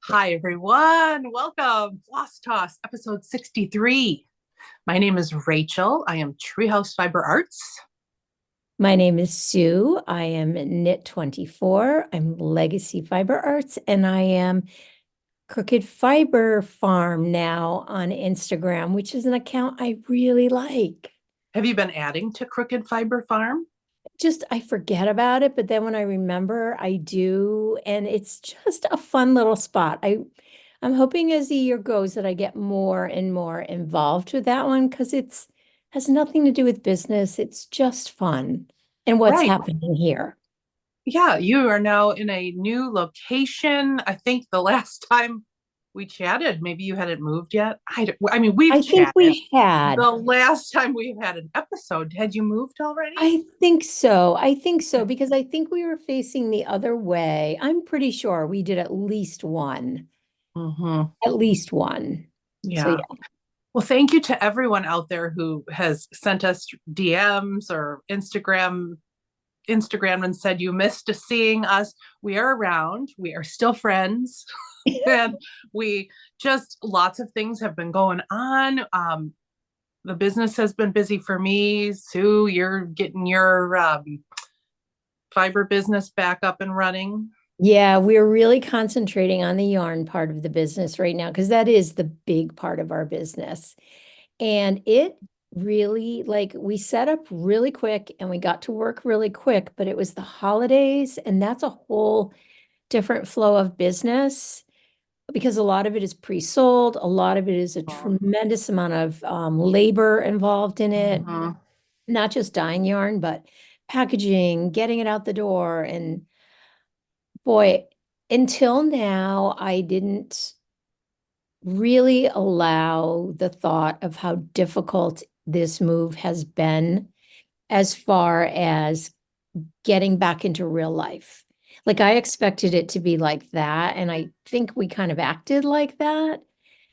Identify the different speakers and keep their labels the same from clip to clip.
Speaker 1: Hi, everyone. Welcome. Floss Toss, episode 63. My name is Rachel. I am Treehouse Fiber Arts.
Speaker 2: My name is Sue. I am Knit24. I'm Legacy Fiber Arts, and I am Crooked Fiber Farm now on Instagram, which is an account I really like.
Speaker 1: Have you been adding to Crooked Fiber Farm?
Speaker 2: Just I forget about it, but then when I remember, I do, and it's just a fun little spot. I'm hoping as the year goes that I get more and more involved with that one because it's has nothing to do with business. It's just fun and what's
Speaker 1: Right.
Speaker 2: happening here.
Speaker 1: Yeah, you are now in a new location. I think the last time we chatted, maybe you hadn't moved yet. I mean, we've
Speaker 2: I think
Speaker 1: chatted.
Speaker 2: we had.
Speaker 1: The last time we had an episode, had you moved already?
Speaker 2: I think so. I think so because I think we were facing the other way. I'm pretty sure we did at least one.
Speaker 1: Mm-hmm.
Speaker 2: At least one. So
Speaker 1: Yeah.
Speaker 2: yeah.
Speaker 1: Well, thank you to everyone out there who has sent us DMs or Instagram and said you missed seeing us. We are around. We are still friends. And we just lots of things have been going on. The business has been busy for me. Sue, you're getting your fiber business back up and running.
Speaker 2: Yeah, we're really concentrating on the yarn part of the business right now because that is the big part of our business. And it really, like, we set up really quick and we got to work really quick, but it was the holidays, and that's a whole different flow of business because a lot of it is pre-sold, a lot of it is a tremendous amount of labor involved in it,
Speaker 1: Mm-hmm.
Speaker 2: not just dyeing yarn, but packaging, getting it out the door. And boy, until now, I didn't really allow the thought of how difficult this move has been as far as getting back into real life. Like I expected it to be like that, and I think we kind of acted like that.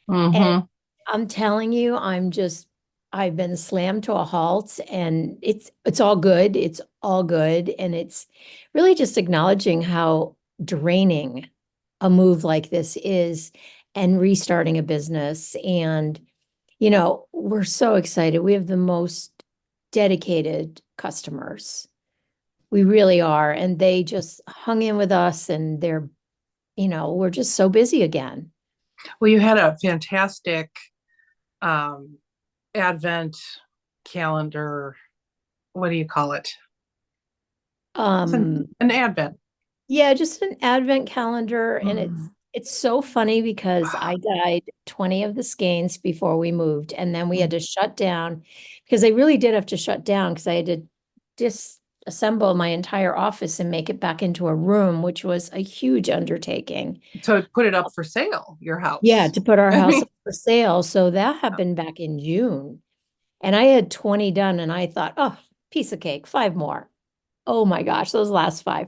Speaker 2: And
Speaker 1: Mm-hmm.
Speaker 2: I'm telling you, I've been slammed to a halt, and it's all good. It's all good. And it's really just acknowledging how draining a move like this is and restarting a business. And, we're so excited. We have the most dedicated customers. We really are. And they just hung in with us, and we're just so busy again.
Speaker 1: Well, you had a fantastic um, advent calendar. What do you call it? It's
Speaker 2: Um,
Speaker 1: an advent.
Speaker 2: Yeah, just an advent calendar. And it's
Speaker 1: Mhm.
Speaker 2: it's so funny because I dyed 20 of the skeins before we moved, and then we had to shut down because I really did have to shut down because I had to disassemble my entire office and make it back into a room, which was a huge undertaking.
Speaker 1: To put it up for sale, your
Speaker 2: Yeah,
Speaker 1: house.
Speaker 2: to put our
Speaker 1: I
Speaker 2: house
Speaker 1: mean,
Speaker 2: up for sale. So that happened back in June. And I had 20 done, and I thought, oh, piece of cake, five more. Oh my gosh, those last five.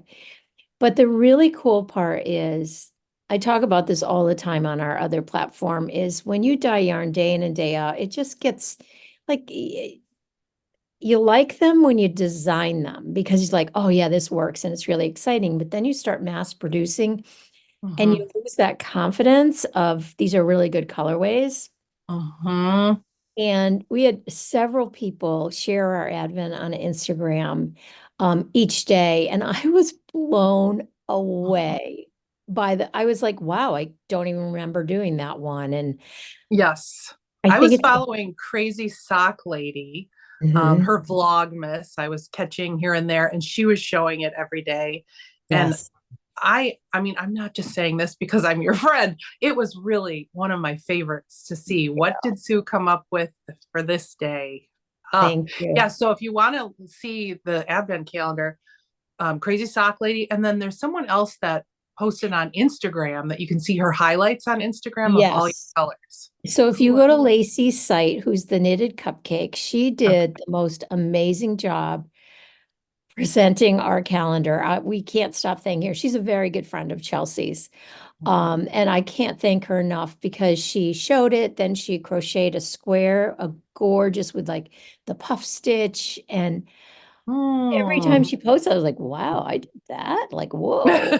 Speaker 2: But the really cool part is, I talk about this all the time on our other platform, is when you dye yarn day in and day out, it just gets like you like them when you design them because it's like, oh yeah, this works and it's really exciting. But then you start mass producing and
Speaker 1: mhm,
Speaker 2: you lose that confidence of these are really good colorways.
Speaker 1: mhm.
Speaker 2: And we had several people share our advent on Instagram each day. And I was blown away I was like, wow, I don't even remember doing that one. And
Speaker 1: Yes.
Speaker 2: I
Speaker 1: I
Speaker 2: think
Speaker 1: was
Speaker 2: it's,
Speaker 1: following Crazy Sock Lady,
Speaker 2: Mhm.
Speaker 1: her Vlogmas. I was catching here and there, and she was showing it every day. And
Speaker 2: Yes.
Speaker 1: I mean, I'm not just saying this because I'm your friend. It was really one of my favorites to see. What did Sue come up with for this day? Oh,
Speaker 2: Thank
Speaker 1: yeah.
Speaker 2: you.
Speaker 1: So if you want to see the advent calendar, Crazy Sock Lady, and then there's someone else that posted on Instagram that you can see her highlights on Instagram of all your
Speaker 2: Yes.
Speaker 1: colors.
Speaker 2: So if you
Speaker 1: Who?
Speaker 2: go to Lacey's site, who's the Knitted Cupcake, she
Speaker 1: Okay.
Speaker 2: did the most amazing job presenting our calendar. We can't stop thanking her. She's a very good friend of Chelsea's. And I can't thank her enough because she showed it, then she crocheted a square, a gorgeous with like the puff stitch. And every time
Speaker 1: Hmm.
Speaker 2: she posted, I was like, wow, I did that. Like, whoa.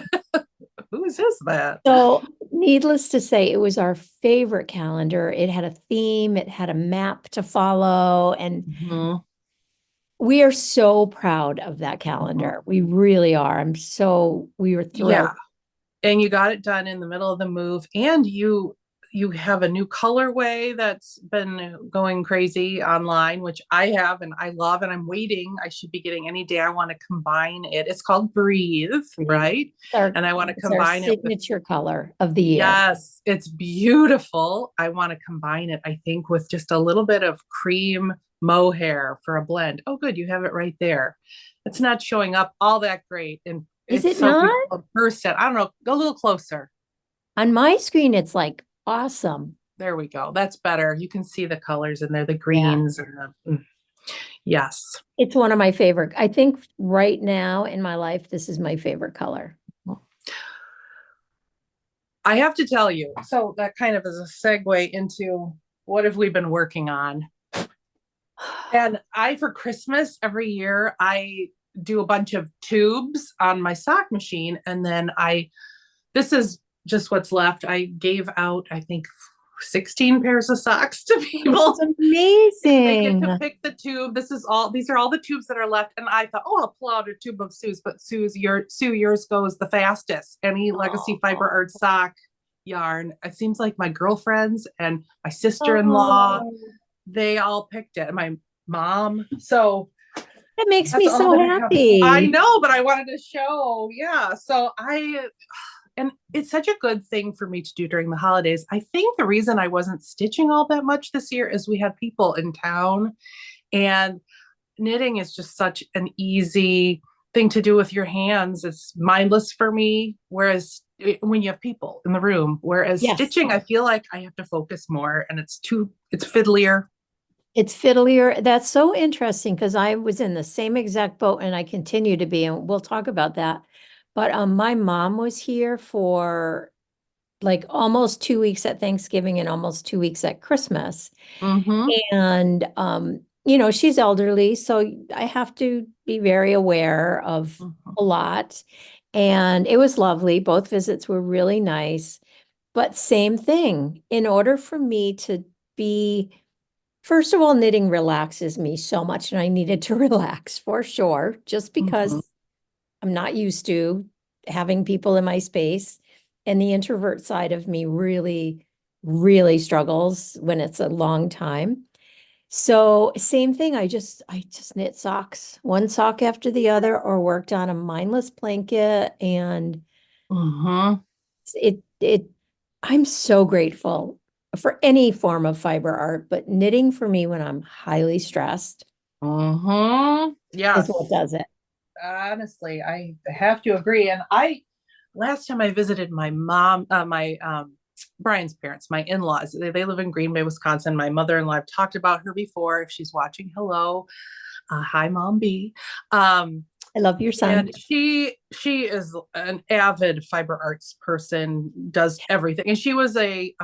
Speaker 1: Whose is that?
Speaker 2: So needless to say, it was our favorite calendar. It had a theme, it had a map to follow, and
Speaker 1: Mhm.
Speaker 2: we are so proud of that calendar. We really are. We were thrilled.
Speaker 1: Yeah. And you got it done in the middle of the move, and you have a new colorway that's been going crazy online, which I have and I love, and I'm waiting. I should be getting any day. I want to combine it. It's called Breathe, right? And I want to
Speaker 2: It's our
Speaker 1: combine it with,
Speaker 2: signature color of the year.
Speaker 1: yes, it's beautiful. I want to combine it, I think, with just a little bit of cream mohair for a blend. Oh, good. You have it right there. It's not showing up all that great. And
Speaker 2: Is
Speaker 1: it's
Speaker 2: it
Speaker 1: so
Speaker 2: not?
Speaker 1: beautiful in person. I don't know. Go a little closer.
Speaker 2: On my screen, it's like awesome.
Speaker 1: There we go. That's better. You can see the colors in there, the
Speaker 2: Yeah.
Speaker 1: greens and yes.
Speaker 2: It's one of my favorite. I think right now in my life, this is my favorite color.
Speaker 1: I have to tell you, so that kind of is a segue into what have we been working on? And for Christmas every year, I do a bunch of tubes on my sock machine. And then this is just what's left. I gave out, I think, 16 pairs of socks to people.
Speaker 2: This is
Speaker 1: They get to
Speaker 2: amazing.
Speaker 1: pick the tube. These are all the tubes that are left. And I thought, oh, I'll pull out a tube of Sue's, but yours goes the fastest. Any Legacy Fiber
Speaker 2: Oh,
Speaker 1: Arts sock yarn. It seems like my girlfriends and my sister-in-law,
Speaker 2: oh,
Speaker 1: they all picked it. My mom. So
Speaker 2: that makes
Speaker 1: that's
Speaker 2: me
Speaker 1: all
Speaker 2: so
Speaker 1: that I have. I
Speaker 2: happy.
Speaker 1: know, but I wanted to show. Yeah. And it's such a good thing for me to do during the holidays. I think the reason I wasn't stitching all that much this year is we had people in town, and knitting is just such an easy thing to do with your hands. It's mindless for me. Whereas when you have people in the room, whereas
Speaker 2: Yes.
Speaker 1: stitching, I feel like I have to focus more and it's fiddlier.
Speaker 2: It's fiddlier. That's so interesting because I was in the same exact boat and I continue to be, and we'll talk about that. But my mom was here for like almost 2 weeks at Thanksgiving and almost 2 weeks at Christmas.
Speaker 1: Mm-hmm.
Speaker 2: And she's elderly, so I have to be very aware of
Speaker 1: Mm-hmm.
Speaker 2: a lot. And it was lovely. Both visits were really nice. But same thing, in order for me to be first of all, knitting relaxes me so much, and I needed to relax for sure, just
Speaker 1: Mm-hmm.
Speaker 2: because I'm not used to having people in my space. And the introvert side of me really, really struggles when it's a long time. So same thing, I just knit socks, one sock after the other, or worked on a mindless blanket. And
Speaker 1: Mm-hmm.
Speaker 2: it I'm so grateful for any form of fiber art, but knitting for me when I'm highly stressed
Speaker 1: Mm-hmm.
Speaker 2: is what
Speaker 1: Yes.
Speaker 2: does it.
Speaker 1: Honestly, I have to agree. And last time I visited my mom, my Brian's parents, my in-laws, they live in Green Bay, Wisconsin. My mother-in-law, I've talked about her before. If she's watching, hello. Hi, Mom B. Um,
Speaker 2: I love your son.
Speaker 1: and she is an avid fiber arts person, does everything, and she was a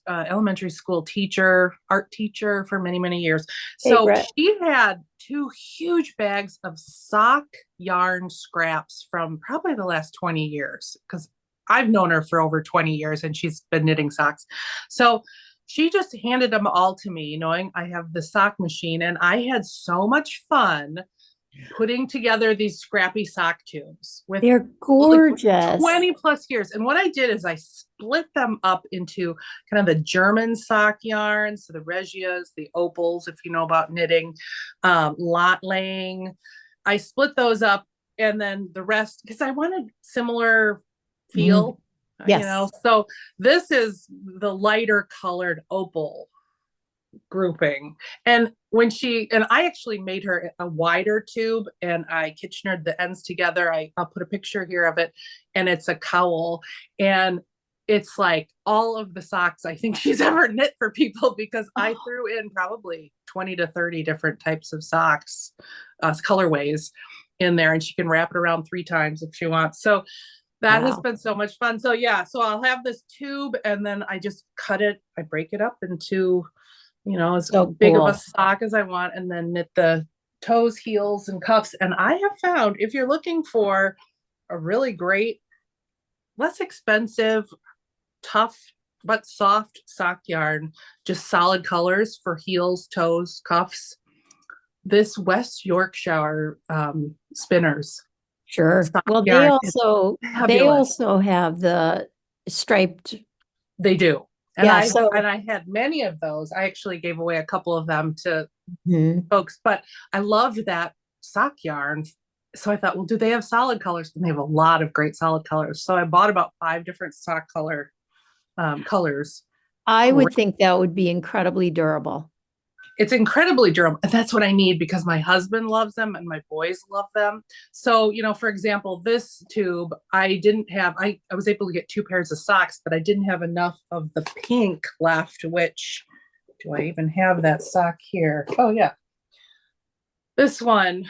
Speaker 1: elementary school teacher, art teacher for many many years. So
Speaker 2: Favorite.
Speaker 1: she had two huge bags of sock yarn scraps from probably the last 20 years, because I've known her for over 20 years and she's been knitting socks. So she just handed them all to me, knowing I have the sock machine, and I had so much fun putting together these scrappy sock tubes with
Speaker 2: They're
Speaker 1: like
Speaker 2: gorgeous.
Speaker 1: 20 plus years. And what I did is I split them up into kind of the German sock yarns, so the Regias, the opals, if you know about knitting, lot laying. I split those up, and then the rest, because I wanted similar
Speaker 2: Mm,
Speaker 1: feel,
Speaker 2: yes.
Speaker 1: So this is the lighter colored opal grouping. And I actually made her a wider tube, and I Kitchenered the ends together. I'll put a picture here of it, and it's a cowl. And it's like all of the socks I think she's ever knit for people, because I threw in probably 20 to 30 different types of socks, colorways in there, and she can wrap it around 3 times if she wants. So that has
Speaker 2: Wow.
Speaker 1: been so much fun. So yeah, so I'll have this tube, and then I just I break it up into as
Speaker 2: So
Speaker 1: big of a
Speaker 2: cool.
Speaker 1: sock as I want, and then knit the toes, heels, and cuffs. And I have found, if you're looking for a really great, less expensive tough but soft sock yarn, just solid colors for heels, toes, cuffs. This West Yorkshire spinners
Speaker 2: Sure.
Speaker 1: sock
Speaker 2: Well,
Speaker 1: yarn is
Speaker 2: they
Speaker 1: fabulous.
Speaker 2: also have the striped.
Speaker 1: They do. And
Speaker 2: Yeah,
Speaker 1: I had many of those. I actually gave away a couple of them to
Speaker 2: Mhm.
Speaker 1: folks, but I loved that sock yarn. So I thought, well, do they have solid colors? And they have a lot of great solid colors. So I bought about 5 different sock colors.
Speaker 2: I would
Speaker 1: Great.
Speaker 2: think that would be incredibly durable.
Speaker 1: It's incredibly durable. And that's what I need because my husband loves them and my boys love them. So, for example, this tube, I was able to get 2 pairs of socks, but I didn't have enough of the pink left, which, do I even have that sock here? Oh, yeah. This one,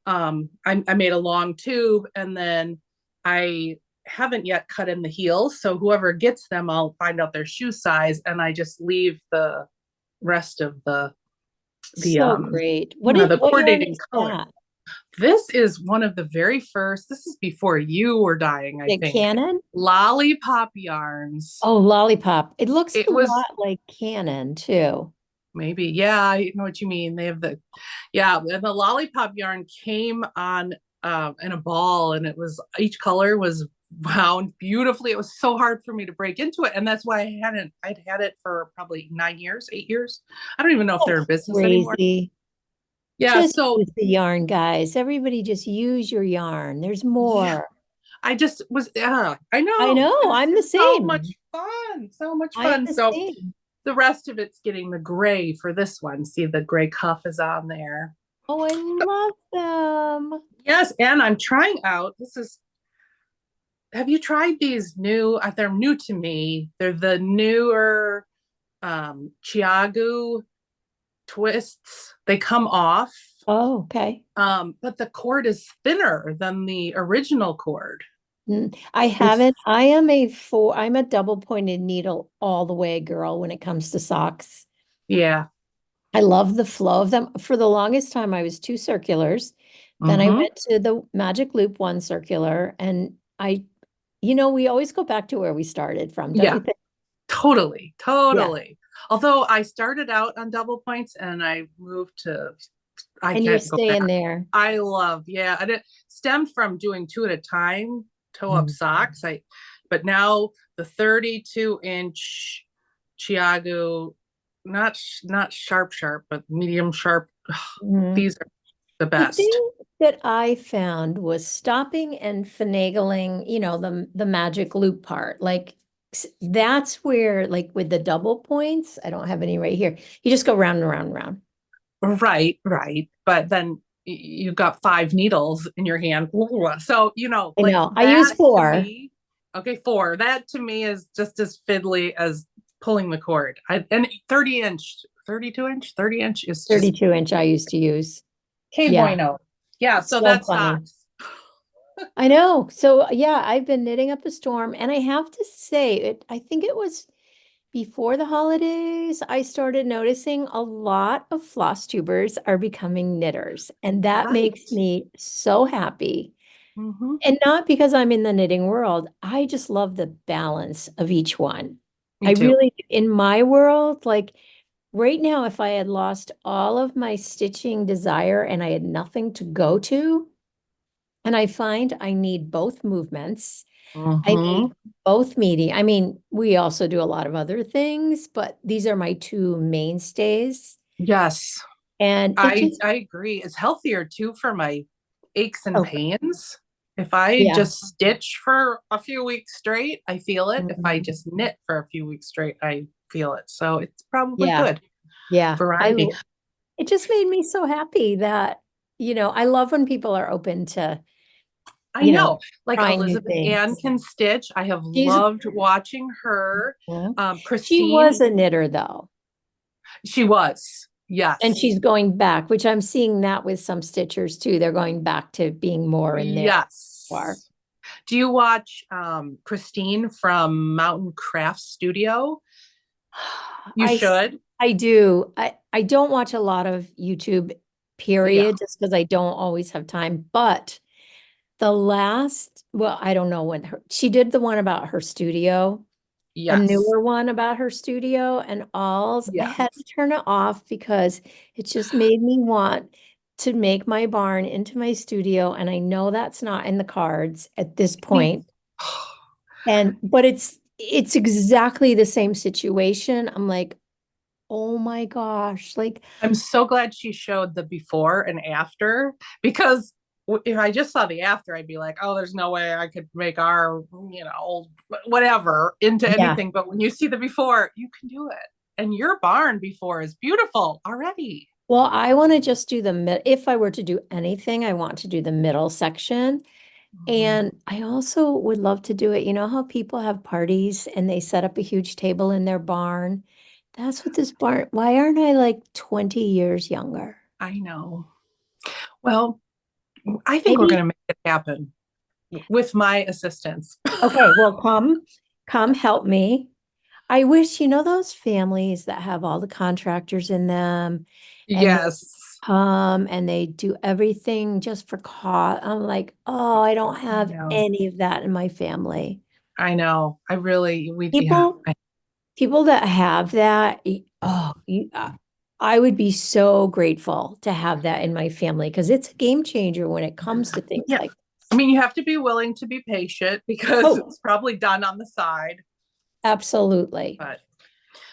Speaker 1: I made a long tube and then I haven't yet cut in the heels. So whoever gets them, I'll find out their shoe size and I just leave the rest of the
Speaker 2: So great.
Speaker 1: the
Speaker 2: What yarn
Speaker 1: coordinating
Speaker 2: is
Speaker 1: color.
Speaker 2: that?
Speaker 1: This is one of the very first, this is before you were dying, I
Speaker 2: The
Speaker 1: think.
Speaker 2: Canon?
Speaker 1: Lollipop Yarns.
Speaker 2: Oh, Lollipop. It looks
Speaker 1: It
Speaker 2: a
Speaker 1: was
Speaker 2: lot like Canon too.
Speaker 1: maybe, yeah, I know what you mean. They have yeah, and the Lollipop yarn came on in a ball and it was, each color was wound beautifully. It was so hard for me to break into it. And that's why I'd had it for probably 9 years, 8 years. I don't even know if they're in
Speaker 2: That's
Speaker 1: business anymore.
Speaker 2: crazy.
Speaker 1: Yeah,
Speaker 2: Just
Speaker 1: so
Speaker 2: use the yarn, guys. Everybody just use your yarn. There's
Speaker 1: yeah,
Speaker 2: more.
Speaker 1: I just was, yeah, I
Speaker 2: I
Speaker 1: know.
Speaker 2: know. I'm the
Speaker 1: It's so much
Speaker 2: same.
Speaker 1: fun. So much
Speaker 2: I am
Speaker 1: fun.
Speaker 2: the
Speaker 1: So
Speaker 2: same.
Speaker 1: the rest of it's getting the gray for this one. See, the gray cuff is on there.
Speaker 2: Oh, I love them.
Speaker 1: Yes, and I'm trying out. Have you tried these new? They're new to me. They're the newer Chiagoo twists. They come off,
Speaker 2: Oh, okay.
Speaker 1: but the cord is thinner than the original cord.
Speaker 2: I
Speaker 1: It's
Speaker 2: haven't. I'm a double pointed needle all the way, girl, when it comes to socks.
Speaker 1: yeah.
Speaker 2: I love the flow of them. For the longest time, I was two circulars. Then I
Speaker 1: Mm-hmm.
Speaker 2: went to the Magic Loop one circular, and we always go back to where we started from, don't
Speaker 1: Yeah.
Speaker 2: you think?
Speaker 1: Totally,
Speaker 2: Yeah.
Speaker 1: totally. Although I started out on double points and I moved to, I
Speaker 2: And you're
Speaker 1: can't go
Speaker 2: staying
Speaker 1: back.
Speaker 2: there.
Speaker 1: Yeah, and it stemmed from doing two at a time, toe up
Speaker 2: Mm.
Speaker 1: socks. But now the 32-inch Chiagoo, not sharp, but medium sharp.
Speaker 2: Mhm.
Speaker 1: These are the
Speaker 2: The
Speaker 1: best.
Speaker 2: thing that I found was stopping and finagling, the magic loop part. Like that's where, like with the double points, I don't have any right here. You just go round and round and round.
Speaker 1: Right, right. But then you've got 5 needles in your hand. So,
Speaker 2: I
Speaker 1: like
Speaker 2: know. I use
Speaker 1: that to
Speaker 2: 4.
Speaker 1: me, okay, 4, that to me is just as fiddly as pulling the cord. And 30-inch, 32-inch, 30-inch is just
Speaker 2: 32-inch I used to use.
Speaker 1: que
Speaker 2: Yeah.
Speaker 1: bueno. Yeah, so
Speaker 2: So
Speaker 1: that
Speaker 2: funny.
Speaker 1: socks.
Speaker 2: I know. So yeah, I've been knitting up a storm, and I have to say I think it was before the holidays, I started noticing a lot of floss tubers are becoming knitters, and that
Speaker 1: Right.
Speaker 2: makes me so happy.
Speaker 1: Mm-hmm.
Speaker 2: And not because I'm in the knitting world, I just love the balance of each one.
Speaker 1: Me
Speaker 2: I
Speaker 1: too.
Speaker 2: really, in my world, like right now, if I had lost all of my stitching desire and I had nothing to go to, and I find I need both movements. I need
Speaker 1: Mm-hmm.
Speaker 2: both meaty. I mean, we also do a lot of other things, but these are my two mainstays.
Speaker 1: Yes,
Speaker 2: And it
Speaker 1: I
Speaker 2: just,
Speaker 1: I agree. It's healthier too for my aches and
Speaker 2: oh,
Speaker 1: pains. If I
Speaker 2: yeah.
Speaker 1: just stitch for a few weeks straight, I feel it. If I
Speaker 2: Mhm.
Speaker 1: just knit for a few weeks straight, I feel it. So it's probably
Speaker 2: Yeah.
Speaker 1: good
Speaker 2: Yeah.
Speaker 1: variety.
Speaker 2: It just made me so happy that, I love when people are open to,
Speaker 1: I
Speaker 2: you know,
Speaker 1: know, like
Speaker 2: trying new
Speaker 1: Elizabeth Ann
Speaker 2: things.
Speaker 1: can stitch. I have
Speaker 2: She's,
Speaker 1: loved watching her.
Speaker 2: Mhm. She was
Speaker 1: Christine,
Speaker 2: a knitter though,
Speaker 1: she was.
Speaker 2: and
Speaker 1: Yes.
Speaker 2: she's going back, which I'm seeing that with some stitchers too. They're going back to being more in there. Are.
Speaker 1: Yes. Do you watch Christine from Mountain Craft Studio? You
Speaker 2: I
Speaker 1: should.
Speaker 2: I do. I don't watch a lot of YouTube,
Speaker 1: Yeah.
Speaker 2: period, just because I don't always have time. But well, I don't know when she did the one about her studio. a
Speaker 1: Yes.
Speaker 2: newer one about her studio, and I
Speaker 1: Yes.
Speaker 2: had to turn it off because it just made me want to make my barn into my studio. And I know that's not in the cards at this
Speaker 1: Me-
Speaker 2: point. But it's exactly the same situation. I'm like, oh my gosh, like,
Speaker 1: I'm so glad she showed the before and after because if I just saw the after, I'd be like, oh, there's no way I could make our, whatever into
Speaker 2: yeah.
Speaker 1: anything. But when you see the before, you can do it. And your barn before is beautiful already.
Speaker 2: Well, I want to just do the mid. If I were to do anything, I want to do the middle section.
Speaker 1: Mhm.
Speaker 2: And I also would love to do it. You know how people have parties and they set up a huge table in their barn? That's what this barn, why aren't I like 20 years younger?
Speaker 1: I know. Well, I think we're
Speaker 2: Maybe.
Speaker 1: going to make it happen with my assistance.
Speaker 2: Okay, well, come help me. I wish, those families that have all the contractors in them and they
Speaker 1: Yes.
Speaker 2: come and they do everything just for cost. I'm like, oh, I don't
Speaker 1: I
Speaker 2: have
Speaker 1: know.
Speaker 2: any of that in my family.
Speaker 1: I know. I really, yeah.
Speaker 2: People, people that have that, I would be so grateful to have that in my family because it's a game changer when it comes to things
Speaker 1: Yeah.
Speaker 2: like,
Speaker 1: I mean, you have to be willing to be patient because
Speaker 2: oh,
Speaker 1: it's probably done on the side.
Speaker 2: absolutely.
Speaker 1: But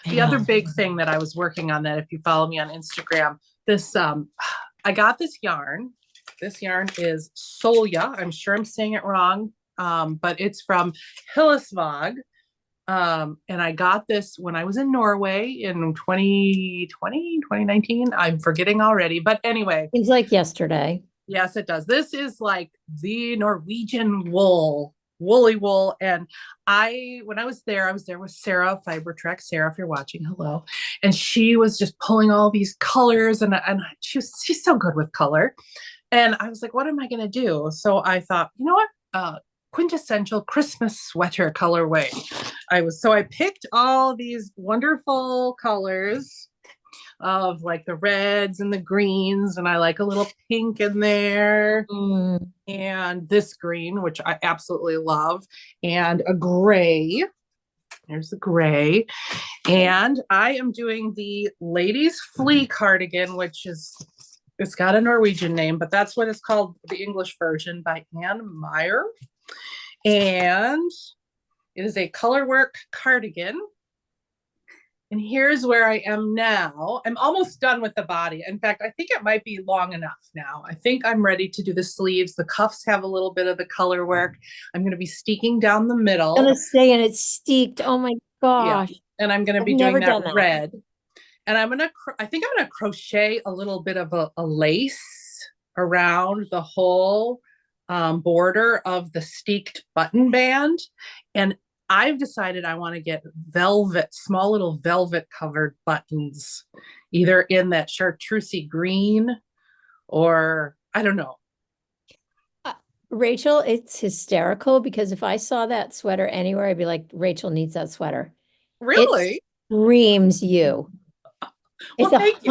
Speaker 1: the other
Speaker 2: Yeah.
Speaker 1: big thing that I was working on that if you follow me on Instagram, this I got this yarn. This yarn is Solje. I'm sure I'm saying it wrong. But it's from Hillesvaug. And I got this when I was in Norway in 2020, 2019. I'm forgetting already. But anyway,
Speaker 2: Seems like yesterday.
Speaker 1: yes, it does. This is like the Norwegian woolly wool. And when I was there with Sarah, Fiber Trek. Sarah, if you're watching, hello. And she was just pulling all these colors and she's so good with color. And I was like, what am I going to do? So I thought, you know what? Quintessential Christmas sweater colorway. I picked all these wonderful colors of like the reds and the greens, and I like a little pink in there,
Speaker 2: Mm.
Speaker 1: and this green, which I absolutely love, and a gray. There's the gray. And I am doing the ladies Flea cardigan, it's got a Norwegian name, but that's what it's called, the English version by Meyhr. And it is a colorwork cardigan. And here's where I am now. I'm almost done with the body. In fact, I think it might be long enough now. I think I'm ready to do the sleeves. The cuffs have a little bit of the color work. I'm going to be steeking down the
Speaker 2: Gonna
Speaker 1: middle.
Speaker 2: say, and it's steeked. Oh my
Speaker 1: Yeah.
Speaker 2: gosh.
Speaker 1: And I'm going to
Speaker 2: I've
Speaker 1: be doing
Speaker 2: never
Speaker 1: that
Speaker 2: done that.
Speaker 1: red. And I think I'm going to crochet a little bit of a lace around the whole border of the steeked button band. And I've decided I want to get small little velvet covered buttons, either in that chartreusey green or I don't know.
Speaker 2: Uh, Rachel, it's hysterical because if I saw that sweater anywhere, I'd be like, Rachel needs that sweater. It
Speaker 1: Really?
Speaker 2: screams you. It's
Speaker 1: Well, thank you.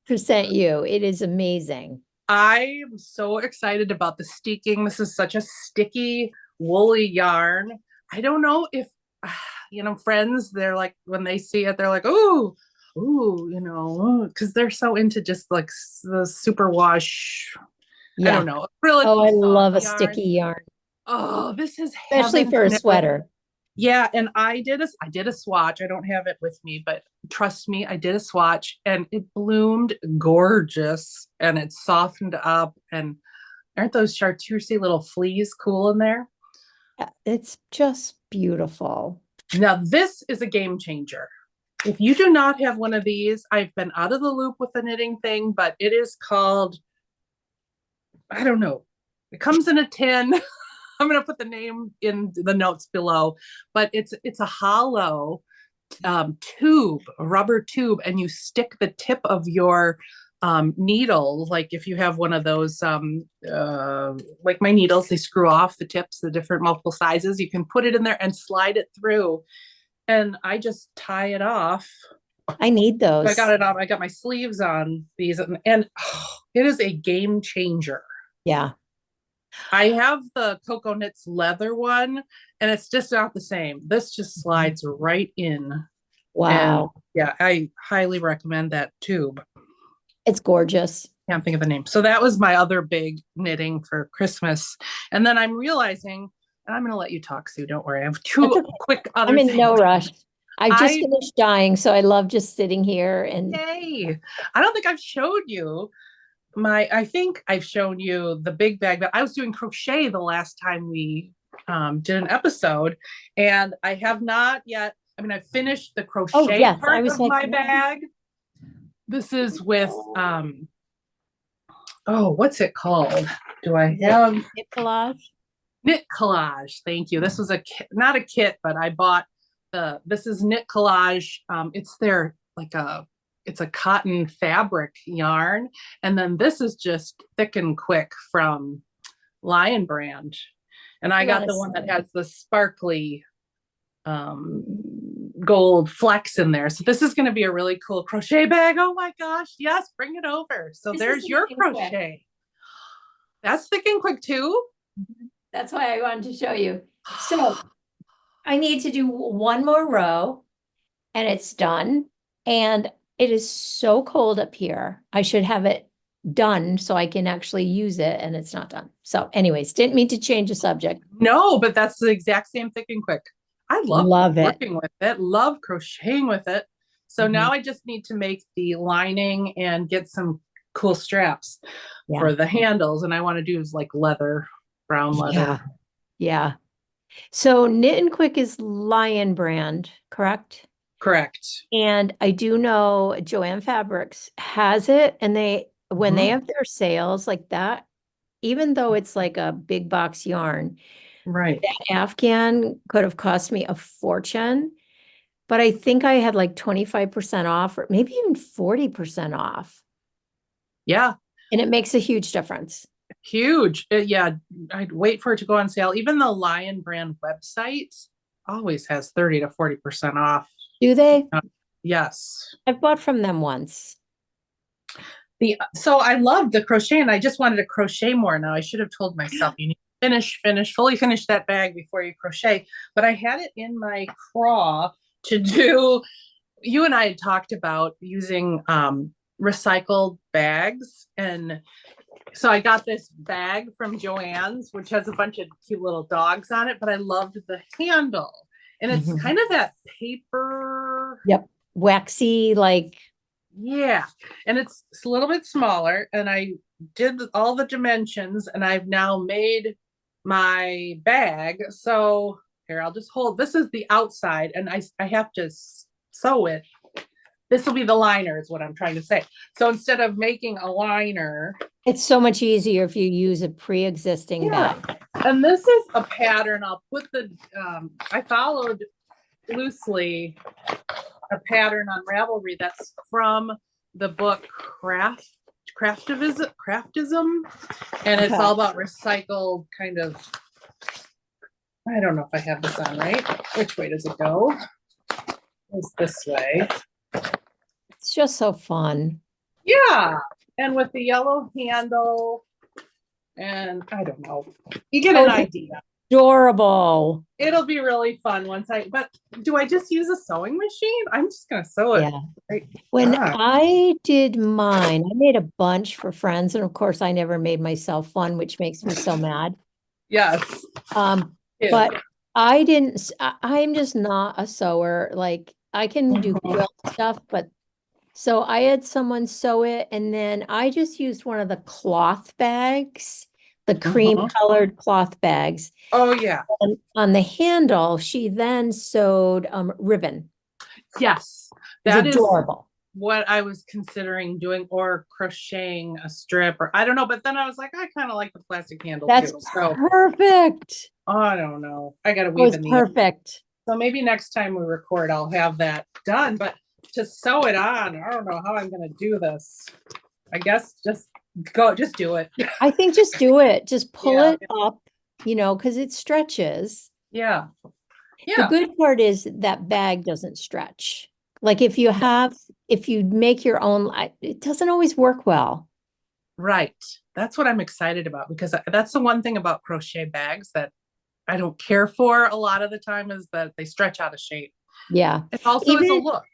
Speaker 2: 100% you. It is amazing.
Speaker 1: I am so excited about the steeking. This is such a sticky, woolly yarn. I don't know if, friends, they're like, when they see it, they're like, ooh, because they're so into just like the super wash. I
Speaker 2: Yeah.
Speaker 1: don't know,
Speaker 2: Oh,
Speaker 1: acrylic
Speaker 2: I
Speaker 1: soft
Speaker 2: love a
Speaker 1: yarn.
Speaker 2: sticky yarn,
Speaker 1: Oh, this is
Speaker 2: especially
Speaker 1: heaven
Speaker 2: for
Speaker 1: to
Speaker 2: a
Speaker 1: knit with.
Speaker 2: sweater.
Speaker 1: Yeah, and I did a swatch. I don't have it with me, but trust me, I did a swatch and it bloomed gorgeous and it softened up. And aren't those chartreusey little fleas cool in there?
Speaker 2: Yeah, it's just beautiful.
Speaker 1: Now, this is a game changer. If you do not have one of these, I've been out of the loop with the knitting thing, but it is called, I don't know. It comes in a tin. I'm going to put the name in the notes below, but it's a hollow tube, a rubber tube, and you stick the tip of your needle. Like if you have one of those, like my needles, they screw off the tips, the different multiple sizes. You can put it in there and slide it through. And I just tie it off.
Speaker 2: I need
Speaker 1: I got
Speaker 2: those.
Speaker 1: it on. I got my sleeves on these, and it is a game changer.
Speaker 2: Yeah.
Speaker 1: I have the Cocoa Knits leather one, and it's just not the same. This just slides right in. And
Speaker 2: Wow.
Speaker 1: yeah, I highly recommend that tube.
Speaker 2: It's gorgeous.
Speaker 1: Can't think of the name. So that was my other big knitting for Christmas. And then I'm realizing, and I'm going to let you talk, Sue. Don't worry. I have two
Speaker 2: Okay.
Speaker 1: quick other
Speaker 2: I'm in
Speaker 1: things.
Speaker 2: no rush. I've just
Speaker 1: I
Speaker 2: finished dyeing, so I love just sitting here and
Speaker 1: Yay! I don't think I've showed you I think I've shown you the big bag, but I was doing crochet the last time we did an episode, and I have not yet. I mean, I finished the crochet
Speaker 2: yes, I
Speaker 1: part
Speaker 2: was
Speaker 1: of
Speaker 2: like,
Speaker 1: my bag. This is with oh, what's it called? Do I have
Speaker 2: knit collage?
Speaker 1: knit collage? Thank you. This was not a kit, but I bought this is knit collage. It's their like it's a cotton fabric yarn, and then this is just thick and quick from Lion Brand, and I got the one that has the sparkly gold flecks in there. So this is going to be a really cool crochet bag. Oh my gosh, yes, bring it over. So there's your crochet. That's thick and quick too.
Speaker 2: That's why I wanted to show you. So I need to do one more row and it's done. And it is so cold up here. I should have it done so I can actually use it, and it's not done. So anyways, didn't mean to change the subject.
Speaker 1: No, but that's the exact same thick and quick. I love
Speaker 2: it.
Speaker 1: working with it, love crocheting with it. So now I just need to make the lining and get some cool straps for the handles. And I want to do is like leather, brown leather.
Speaker 2: Yeah. So Knit and Quick is Lion Brand, correct?
Speaker 1: Correct.
Speaker 2: And I do know Joanne Fabrics has it, and when they have their sales like that, even though it's like a big box yarn,
Speaker 1: right?
Speaker 2: That Afghan could have cost me a fortune, but I think I had like 25% off, or maybe even 40% off.
Speaker 1: Yeah.
Speaker 2: And it makes a huge difference.
Speaker 1: Huge. Yeah. I'd wait for it to go on sale. Even the Lion Brand website always has 30 to 40% off.
Speaker 2: Do they?
Speaker 1: Yes.
Speaker 2: I've bought from them once.
Speaker 1: So I loved the crochet, and I just wanted to crochet more. Now I should have told myself you need to fully finish that bag before you crochet. But I had it in my craw to do. You and I had talked about using recycled bags, and so I got this bag from Joann's, which has a bunch of cute little dogs on it. But I loved the handle, and it's kind of that paper.
Speaker 2: Yep, waxy, like.
Speaker 1: Yeah, and it's a little bit smaller, and I did all the dimensions, and I've now made my bag. So here, I'll just hold. This is the outside, and I have to sew it. This will be the liner, is what I'm trying to say. So instead of making a liner,
Speaker 2: it's so much easier if you use a pre-existing bag.
Speaker 1: And this is a pattern. I'll put I followed loosely a pattern on Ravelry that's from the book Craftism, and it's all about recycled kind of. I don't know if I have this on right. Which way does it go? It's this way.
Speaker 2: It's just so fun.
Speaker 1: Yeah, and with the yellow handle, and I don't know. You get an idea.
Speaker 2: Adorable.
Speaker 1: It'll be really fun but do I just use a sewing machine? I'm just gonna sew it.
Speaker 2: Yeah. Right. When I did mine, I made a bunch for friends, and of course I never made myself one, which makes me so mad.
Speaker 1: Yes.
Speaker 2: But I'm just not a sewer. Like I can do quilt stuff, but so I had someone sew it, and then I just used one of the cloth bags. The cream colored cloth bags.
Speaker 1: Oh yeah.
Speaker 2: And on the handle, she then sewed ribbon.
Speaker 1: Yes. That is
Speaker 2: adorable.
Speaker 1: What I was considering doing, or crocheting a strip, or I don't know. But then I was like, I kind of like the plastic handle.
Speaker 2: That's
Speaker 1: too, so.
Speaker 2: Perfect.
Speaker 1: I don't know. I got to weave in the
Speaker 2: perfect.
Speaker 1: So maybe next time we record, I'll have that done. But to sew it on, I don't know how I'm going to do this. I guess just do it.
Speaker 2: I think just do it. Just pull it up, because it stretches.
Speaker 1: Yeah.
Speaker 2: The good part is that bag doesn't stretch. Like if you make your own, it doesn't always work well.
Speaker 1: Right. that's what I'm excited about, because that's the one thing about crochet bags that I don't care for a lot of the time, is that they stretch out of shape.
Speaker 2: Yeah.
Speaker 1: It also is a
Speaker 2: Even,
Speaker 1: look.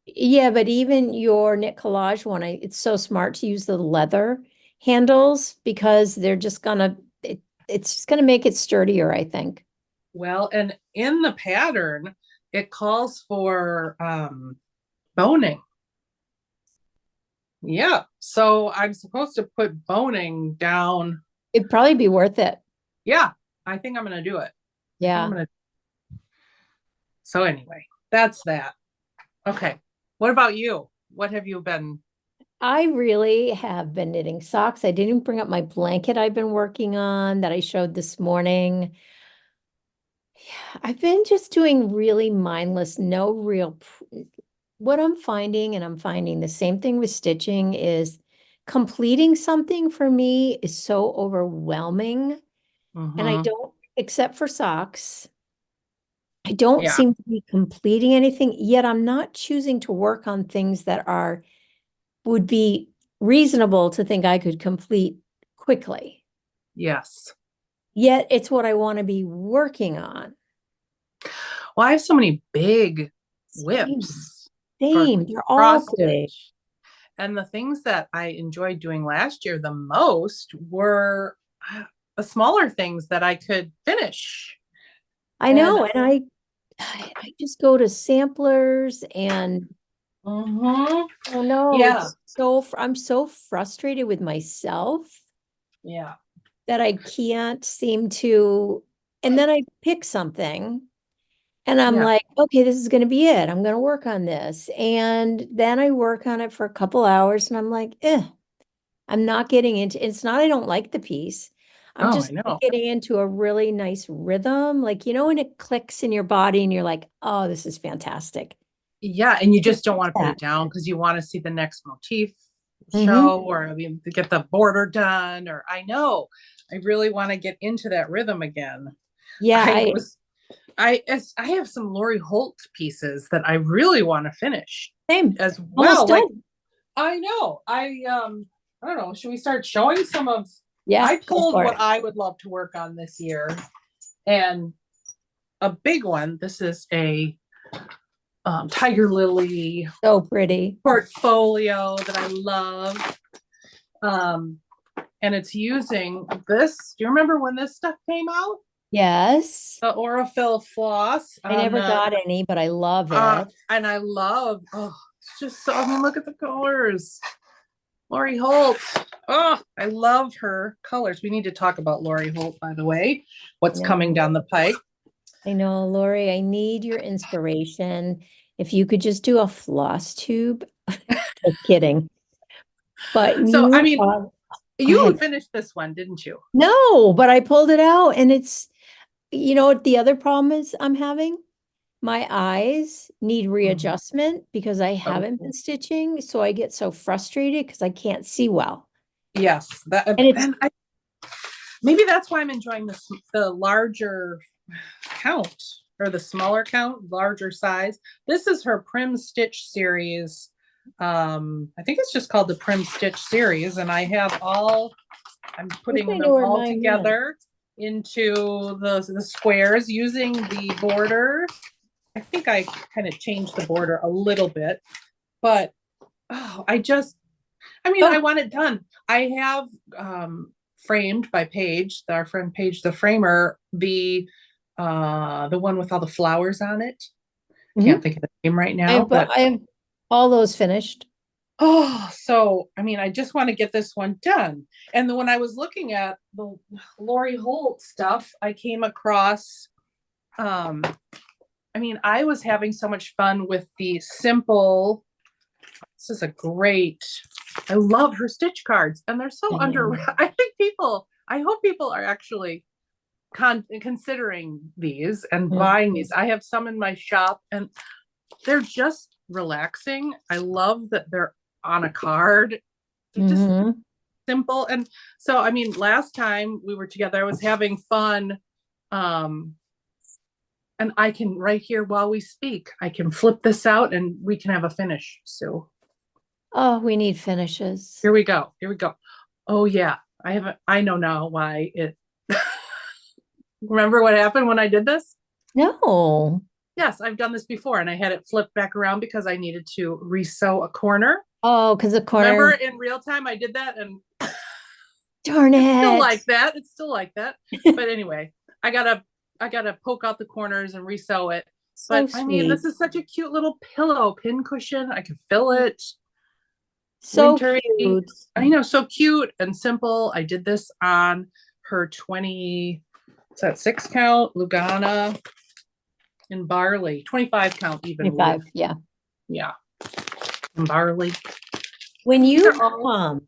Speaker 2: yeah, but even your knit collage one, it's so smart to use the leather handles because they're just gonna, it's just gonna make it sturdier, I think.
Speaker 1: Well, and in the pattern, it calls for boning. Yeah. So I'm supposed to put boning down.
Speaker 2: It'd probably be worth it.
Speaker 1: Yeah, I think I'm gonna do it. I think I'm
Speaker 2: Yeah.
Speaker 1: gonna. So anyway, that's that. Okay. What about you? What have you been?
Speaker 2: I really have been knitting socks. I didn't even bring up my blanket I've been working on that I showed this morning. Yeah, I've been just doing really mindless, no real. What I'm finding, and I'm finding the same thing with stitching, is completing something for me is so overwhelming. And I
Speaker 1: Mhm.
Speaker 2: don't, except for socks, I don't
Speaker 1: Yeah.
Speaker 2: seem to be completing anything, yet I'm not choosing to work on things that would be reasonable to think I could complete quickly.
Speaker 1: Yes.
Speaker 2: Yet it's what I want to be working on.
Speaker 1: Well, I have so many big
Speaker 2: Same,
Speaker 1: whips for
Speaker 2: same. They're all
Speaker 1: cross
Speaker 2: good.
Speaker 1: stitch. And the things that I enjoyed doing last year the most were the smaller things that I could finish.
Speaker 2: I
Speaker 1: And
Speaker 2: know, and I just go to samplers and
Speaker 1: mhm.
Speaker 2: oh no,
Speaker 1: Yeah,
Speaker 2: it's so I'm so frustrated with myself
Speaker 1: yeah,
Speaker 2: that I can't seem to, and then I pick something and I'm
Speaker 1: yeah.
Speaker 2: like, okay, this is going to be it. I'm going to work on this. And then I work on it for a couple hours and I'm like, I'm not getting into, it's not, I don't like the piece. I'm
Speaker 1: Oh, I
Speaker 2: just
Speaker 1: know.
Speaker 2: getting into a really nice rhythm. Like, when it clicks in your body and you're like, oh, this is fantastic.
Speaker 1: Yeah, and you
Speaker 2: It's
Speaker 1: just don't want to put
Speaker 2: that.
Speaker 1: it down because you want to see the next motif
Speaker 2: Hmm.
Speaker 1: show, or I mean, to get the border done. Or I know I really want to get into that rhythm again.
Speaker 2: Yeah,
Speaker 1: I was I have some Lori Holt pieces that I really want to finish
Speaker 2: same,
Speaker 1: as
Speaker 2: almost
Speaker 1: well. Like
Speaker 2: done.
Speaker 1: I know. I don't know, should we start showing some of
Speaker 2: Yeah,
Speaker 1: I
Speaker 2: go
Speaker 1: told
Speaker 2: for
Speaker 1: what
Speaker 2: it.
Speaker 1: I would love to work on this year. And a big one, this is a tiger lily
Speaker 2: So pretty.
Speaker 1: portfolio that I love. Um, and it's using this. Do you remember when this stuff came out?
Speaker 2: Yes.
Speaker 1: The Aurifil floss
Speaker 2: I
Speaker 1: on
Speaker 2: never
Speaker 1: the
Speaker 2: got any, but I love it.
Speaker 1: and I love, oh, it's just so, I mean, look at the colors. Lori Holt. Oh, I love her colors. We need to talk about Lori Holt, by the way.
Speaker 2: I
Speaker 1: What's coming
Speaker 2: know.
Speaker 1: down the pike.
Speaker 2: I know, Lori, I need your inspiration. If you could just do a floss tube. Just kidding. But
Speaker 1: So, I
Speaker 2: you
Speaker 1: mean,
Speaker 2: go
Speaker 1: you
Speaker 2: ahead.
Speaker 1: finished this one, didn't you?
Speaker 2: No, but I pulled it out and it's, what the other problem is I'm having? My eyes need
Speaker 1: Mhm.
Speaker 2: readjustment because I haven't been
Speaker 1: Oh,
Speaker 2: stitching. So I get so frustrated because I can't see well.
Speaker 1: yes. That,
Speaker 2: And it's,
Speaker 1: and I, maybe that's why I'm enjoying the larger count, or the smaller count, larger size. This is her Prim Stitch series. I think it's just called the Prim Stitch series, and I'm
Speaker 2: I think I
Speaker 1: putting
Speaker 2: know
Speaker 1: them
Speaker 2: where
Speaker 1: all
Speaker 2: mine went.
Speaker 1: together into the squares using the border. I think I kind of changed the border a little bit, but oh, I mean, I
Speaker 2: Oh,
Speaker 1: want it done. I have framed by Paige, our friend Paige the framer, the one with all the flowers on it. Can't
Speaker 2: mhm.
Speaker 1: think of the name right now, but
Speaker 2: I have all those finished.
Speaker 1: oh, so I mean, I just want to get this one done. And then when I was looking at the Lori Holt stuff, I came across um I mean, I was having so much fun with the simple. This is a great. I love her stitch cards, and they're so
Speaker 2: I
Speaker 1: under.
Speaker 2: know.
Speaker 1: I think I hope people are actually considering these and
Speaker 2: Mhm.
Speaker 1: buying these. I have some in my shop, and they're just relaxing. I love that they're on a card. They're just
Speaker 2: Mhm.
Speaker 1: simple, and so I mean, last time we were together, I was having fun. Um, and I can right here while we speak, I can flip this out and we can have a finish. So
Speaker 2: Oh, we need finishes.
Speaker 1: here we go. Here we go. Oh yeah. I haven't, I know now why it, remember what happened when I did this?
Speaker 2: No.
Speaker 1: Yes, I've done this before and I had it flipped back around because I needed to resew a corner.
Speaker 2: Oh, because the
Speaker 1: Remember
Speaker 2: corner,
Speaker 1: in real time I did that and
Speaker 2: darn
Speaker 1: it's still
Speaker 2: it.
Speaker 1: like that. It's still like that. But anyway, I gotta I gotta poke out the corners and resew it.
Speaker 2: So
Speaker 1: But I mean,
Speaker 2: sweet.
Speaker 1: this is such a cute little pillow pin cushion. I can fill it.
Speaker 2: So
Speaker 1: Wintry.
Speaker 2: cute.
Speaker 1: I know, so cute and simple. I did this on her 20, is that 6 count Lugana in barley, 25 count even with,
Speaker 2: 25. Yeah.
Speaker 1: yeah, in barley.
Speaker 2: When
Speaker 1: These
Speaker 2: you
Speaker 1: are all,
Speaker 2: come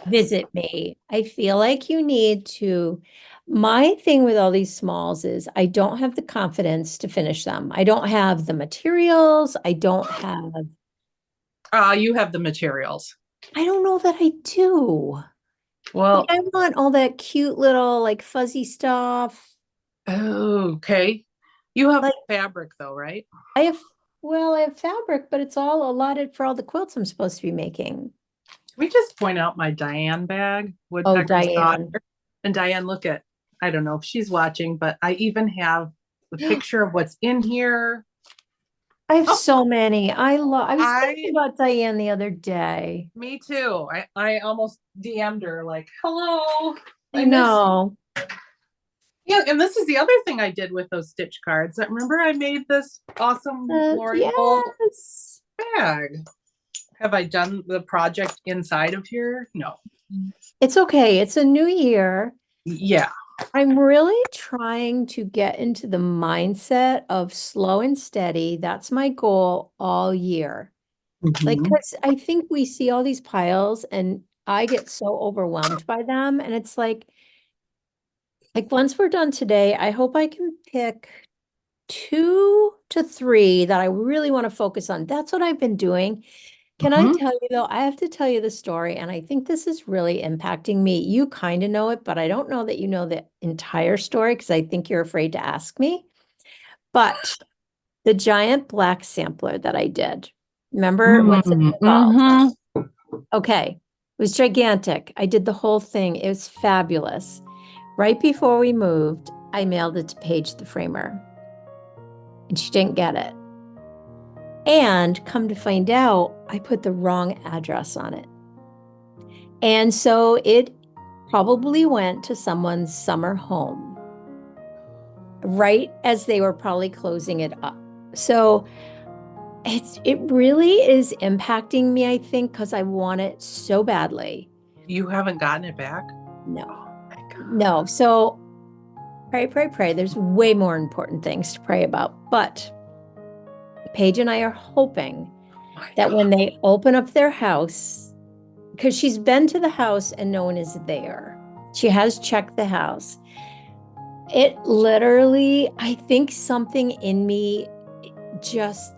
Speaker 2: visit me, I feel like you need to. My thing with all these smalls is I don't have the confidence to finish them. I don't have the materials.
Speaker 1: you have the materials.
Speaker 2: I don't know that I do. Like
Speaker 1: Well,
Speaker 2: I want all that cute little like fuzzy stuff.
Speaker 1: okay. You have
Speaker 2: Like
Speaker 1: fabric though, right?
Speaker 2: I have, well, I have fabric, but it's all allotted for all the quilts I'm supposed to be making.
Speaker 1: Can we just point out my Diane bag,
Speaker 2: Oh,
Speaker 1: Woodpecker's daughter?
Speaker 2: Diane.
Speaker 1: And Diane, look at, I don't know if she's watching, but I even have the picture of what's in here.
Speaker 2: I have
Speaker 1: Oh,
Speaker 2: so many. I was thinking
Speaker 1: I,
Speaker 2: about Diane the other day.
Speaker 1: me too. I almost DM'd her like, hello,
Speaker 2: I
Speaker 1: I miss you.
Speaker 2: know.
Speaker 1: Yeah, and this is the other thing I did with those stitch cards. I remember I made this awesome glory hole
Speaker 2: Yes.
Speaker 1: bag. Have I done the project inside of here? No.
Speaker 2: It's okay. It's a new year.
Speaker 1: Yeah.
Speaker 2: I'm really trying to get into the mindset of slow and steady. That's my goal all year. Like,
Speaker 1: Mhm.
Speaker 2: because I think we see all these piles and I get so overwhelmed by them. And it's like once we're done today, I hope I can pick 2 to 3 that I really want to focus on. That's what I've been doing. Can I
Speaker 1: Mhm.
Speaker 2: tell you though, I have to tell you the story, and I think this is really impacting me. You kind of know it, but I don't know that you know the entire story because I think you're afraid to ask me. But the giant black sampler that I did, remember what's it called?
Speaker 1: Mhm.
Speaker 2: Okay, it was gigantic. I did the whole thing. It was fabulous. Right before we moved, I mailed it to Paige the framer, and she didn't get it. And come to find out, I put the wrong address on it. And so it probably went to someone's summer home right as they were probably closing it up. So it really is impacting me, I think, because I want it so badly.
Speaker 1: You haven't gotten it back?
Speaker 2: No,
Speaker 1: Oh my God.
Speaker 2: no. So pray, pray, pray. There's way more important things to pray about. But Paige and I are hoping
Speaker 1: Oh my
Speaker 2: that when
Speaker 1: God.
Speaker 2: they open up their house, because she's been to the house and no one is there. She has checked the house. It literally, I think something in me just,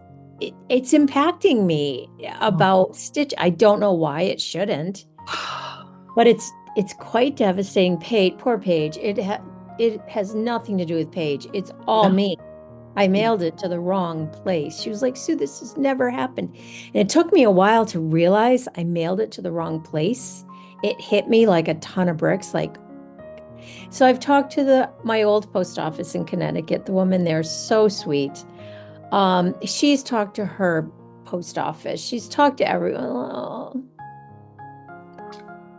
Speaker 2: it's impacting me about Stitch. I don't know why it shouldn't, but it's quite devastating. Poor Paige. It has nothing to do with Paige. It's all
Speaker 1: No.
Speaker 2: me. I mailed it to the wrong place. She was like, Sue, this has never happened. And it took me a while to realize I mailed it to the wrong place. It hit me like a ton of bricks. Like, so I've talked to my old post office in Connecticut. The woman there is so sweet. She's talked to her post office. She's talked to everyone. Oh,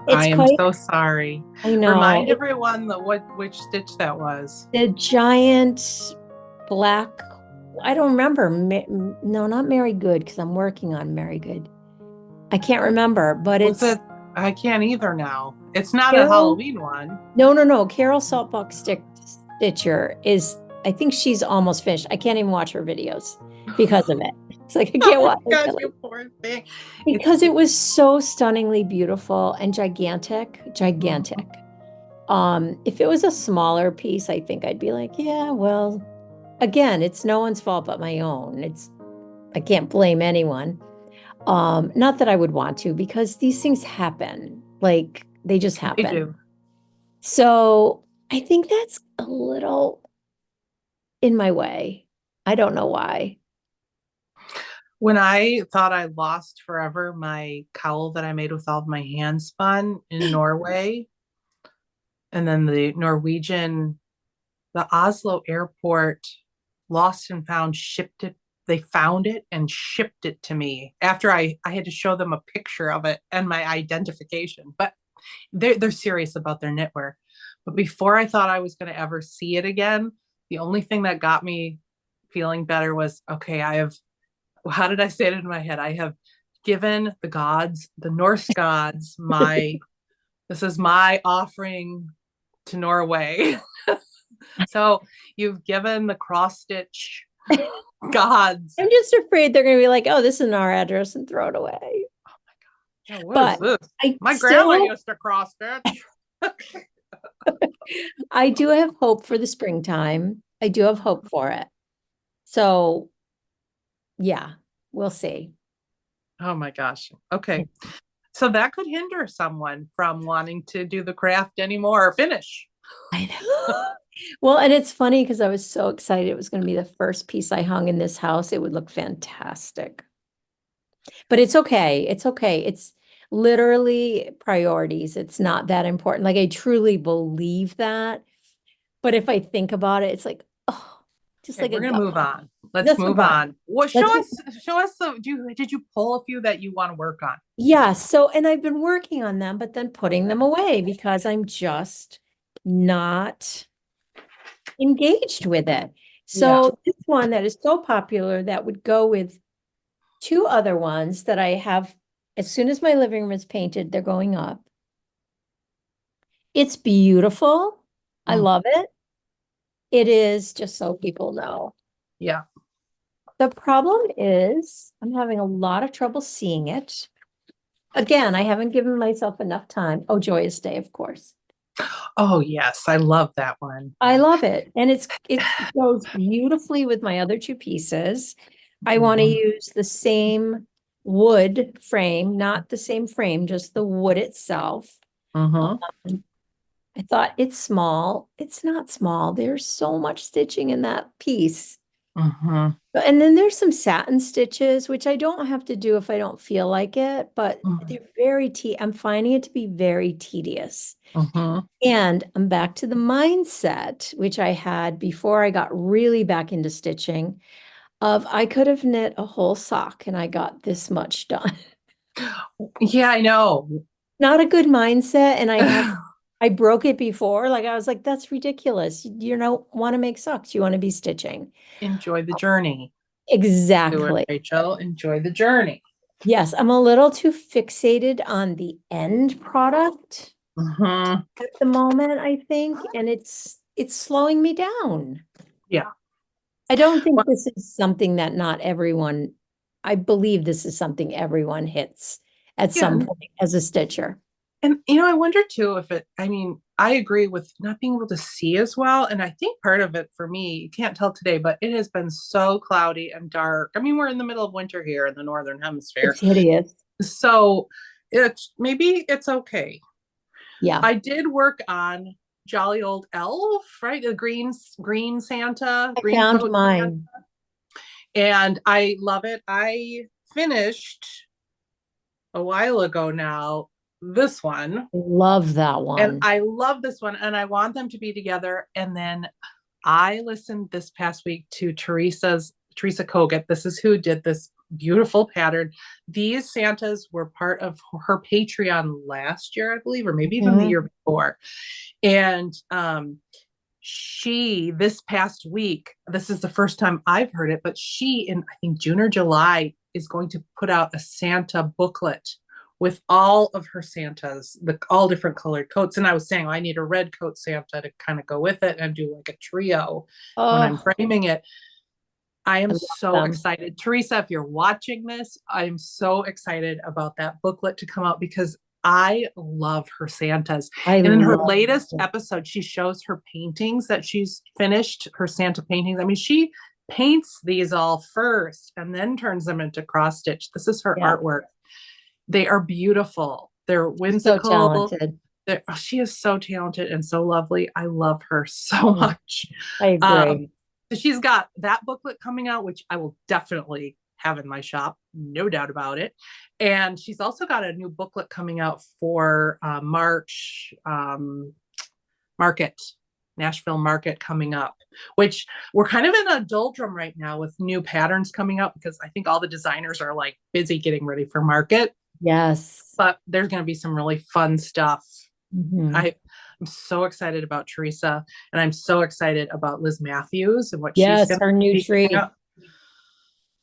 Speaker 2: it's
Speaker 1: I am
Speaker 2: quite,
Speaker 1: so sorry.
Speaker 2: I know.
Speaker 1: Remind everyone that which stitch that was.
Speaker 2: The giant black, I don't remember. No, not Mary Good, because I'm working on Mary Good. I can't remember, but
Speaker 1: Was
Speaker 2: it's
Speaker 1: it? I can't either now. It's not a
Speaker 2: Carol.
Speaker 1: Halloween one.
Speaker 2: No, no, no. Carol Saltbuck Stitcher is, I think she's almost finished. I can't even watch her videos because of it. It's like I
Speaker 1: Oh
Speaker 2: can't
Speaker 1: my
Speaker 2: watch
Speaker 1: gosh,
Speaker 2: it
Speaker 1: you poor thing.
Speaker 2: because it was so stunningly beautiful and gigantic, gigantic. If it was a smaller piece, I think I'd be like, yeah, well, again, it's no one's fault but my own. I can't blame anyone. Not that I would want to, because these things happen. Like they just
Speaker 1: They
Speaker 2: happen.
Speaker 1: do.
Speaker 2: So I think that's a little in my way. I don't know why.
Speaker 1: When I thought I lost forever my cowl that I made with all of my hand spun in Norway, And then the Oslo airport lost and found shipped it. They found it and shipped it to me after I had to show them a picture of it and my identification. But they're serious about their knitwear. But before I thought I was going to ever see it again, the only thing that got me feeling better was, okay, how did I say it in my head? I have given the gods, the Norse gods, this is my offering to Norway. So you've given the cross stitch gods.
Speaker 2: I'm just afraid they're going to be like, oh, this is our address and throw it away.
Speaker 1: Yeah, what is
Speaker 2: But
Speaker 1: this?
Speaker 2: I
Speaker 1: My grandma
Speaker 2: still,
Speaker 1: used to cross stitch.
Speaker 2: I do have hope for the springtime. I do have hope for it. So yeah, we'll see.
Speaker 1: Oh my gosh. Okay. So that could hinder someone from wanting to do the craft anymore or finish.
Speaker 2: I know. Well, and it's funny because I was so excited it was going to be the first piece I hung in this house. It would look fantastic. But it's okay. It's okay. It's literally priorities. It's not that important. Like I truly believe that. But if I think about it, it's like, oh, just
Speaker 1: Okay,
Speaker 2: like a
Speaker 1: we're gonna
Speaker 2: gut
Speaker 1: move
Speaker 2: punch.
Speaker 1: on. Let's
Speaker 2: Let's
Speaker 1: move
Speaker 2: move on.
Speaker 1: on. Well,
Speaker 2: Let's move.
Speaker 1: show us the did you pull a few that you want to work on?
Speaker 2: Yeah. So, and I've been working on them, but then putting them away because I'm just not engaged with it.
Speaker 1: Yeah.
Speaker 2: So this one that is so popular that would go with two other ones that I have, as soon as my living room is painted, they're going up. It's beautiful. I
Speaker 1: Mm,
Speaker 2: love it. It is just so people know.
Speaker 1: yeah.
Speaker 2: The problem is I'm having a lot of trouble seeing it. Again, I haven't given myself enough time. Oh, Joyous Day, of course.
Speaker 1: Oh yes, I love that one.
Speaker 2: I love it. And it goes beautifully with my other two pieces. I want to
Speaker 1: Mhm.
Speaker 2: use the same wood frame, not the same frame, just the wood itself.
Speaker 1: Mhm.
Speaker 2: Um, I thought it's small. It's not small. There's so much stitching in that piece.
Speaker 1: Mhm.
Speaker 2: And then there's some satin stitches, which I don't have to do if I don't feel like it, but
Speaker 1: Mhm.
Speaker 2: they're I'm finding it to be very tedious.
Speaker 1: Mhm.
Speaker 2: And I'm back to the mindset, which I had before I got really back into stitching, of I could have knit a whole sock and I got this much done.
Speaker 1: Yeah, I know.
Speaker 2: Not a good mindset. And I broke it before. Like I was like, that's ridiculous. You don't want to make socks. You want to be stitching.
Speaker 1: Enjoy the journey. Do it,
Speaker 2: Exactly.
Speaker 1: Rachel. Enjoy the journey.
Speaker 2: Yes, I'm a little too fixated on the end product
Speaker 1: Mhm.
Speaker 2: at the moment, I think, and it's slowing me down.
Speaker 1: Yeah.
Speaker 2: I don't think
Speaker 1: Well,
Speaker 2: this is something that not everyone, I believe this is something everyone hits at
Speaker 1: yeah.
Speaker 2: some point as a stitcher.
Speaker 1: And I wonder too if I mean, I agree with not being able to see as well. And I think part of it for me, you can't tell today, but it has been so cloudy and dark. I mean, we're in the middle of winter here in the Northern Hemisphere.
Speaker 2: It's hideous.
Speaker 1: So maybe it's okay.
Speaker 2: Yeah,
Speaker 1: I did work on Jolly Old Elf, right? The green Santa,
Speaker 2: I
Speaker 1: green
Speaker 2: found
Speaker 1: coat Santa.
Speaker 2: mine.
Speaker 1: And I love it. I finished a while ago now this one.
Speaker 2: Love that
Speaker 1: And
Speaker 2: one.
Speaker 1: I love this one and I want them to be together. And then I listened this past week to Teresa Kogut. This is who did this beautiful pattern. These Santas were part of her Patreon last year, I believe, or maybe even the
Speaker 2: Mhm.
Speaker 1: year before. And she this past week, this is the first time I've heard it, but she in I think June or July is going to put out a Santa booklet with all of her Santas, all different colored coats. And I was saying, I need a red coat Santa to kind of go with it and do like a trio when I'm
Speaker 2: Oh,
Speaker 1: framing it. I
Speaker 2: I
Speaker 1: am
Speaker 2: love
Speaker 1: so
Speaker 2: them.
Speaker 1: excited. Teresa, if you're watching this, I'm so excited about that booklet to come out because I love her Santas.
Speaker 2: I
Speaker 1: And in her
Speaker 2: love
Speaker 1: latest
Speaker 2: them.
Speaker 1: episode, she shows her paintings that she's finished, her Santa paintings. I mean, she paints these all first and then turns them into cross stitch. This is her
Speaker 2: Yeah,
Speaker 1: artwork. They are beautiful. They're
Speaker 2: so
Speaker 1: whimsical.
Speaker 2: talented.
Speaker 1: She is so talented and so lovely. I love her so
Speaker 2: Mm,
Speaker 1: much.
Speaker 2: I agree.
Speaker 1: She's got that booklet coming out, which I will definitely have in my shop, no doubt about it. And she's also got a new booklet coming out for March. market, Nashville market coming up, which we're kind of in a doldrum right now with new patterns coming up because I think all the designers are like busy getting ready for market.
Speaker 2: Yes.
Speaker 1: But there's going to be some really fun stuff.
Speaker 2: Mhm.
Speaker 1: I'm so excited about Teresa, and I'm so excited about Liz Matthews and what she's
Speaker 2: Yes,
Speaker 1: going to
Speaker 2: her new
Speaker 1: be coming
Speaker 2: tree.
Speaker 1: up.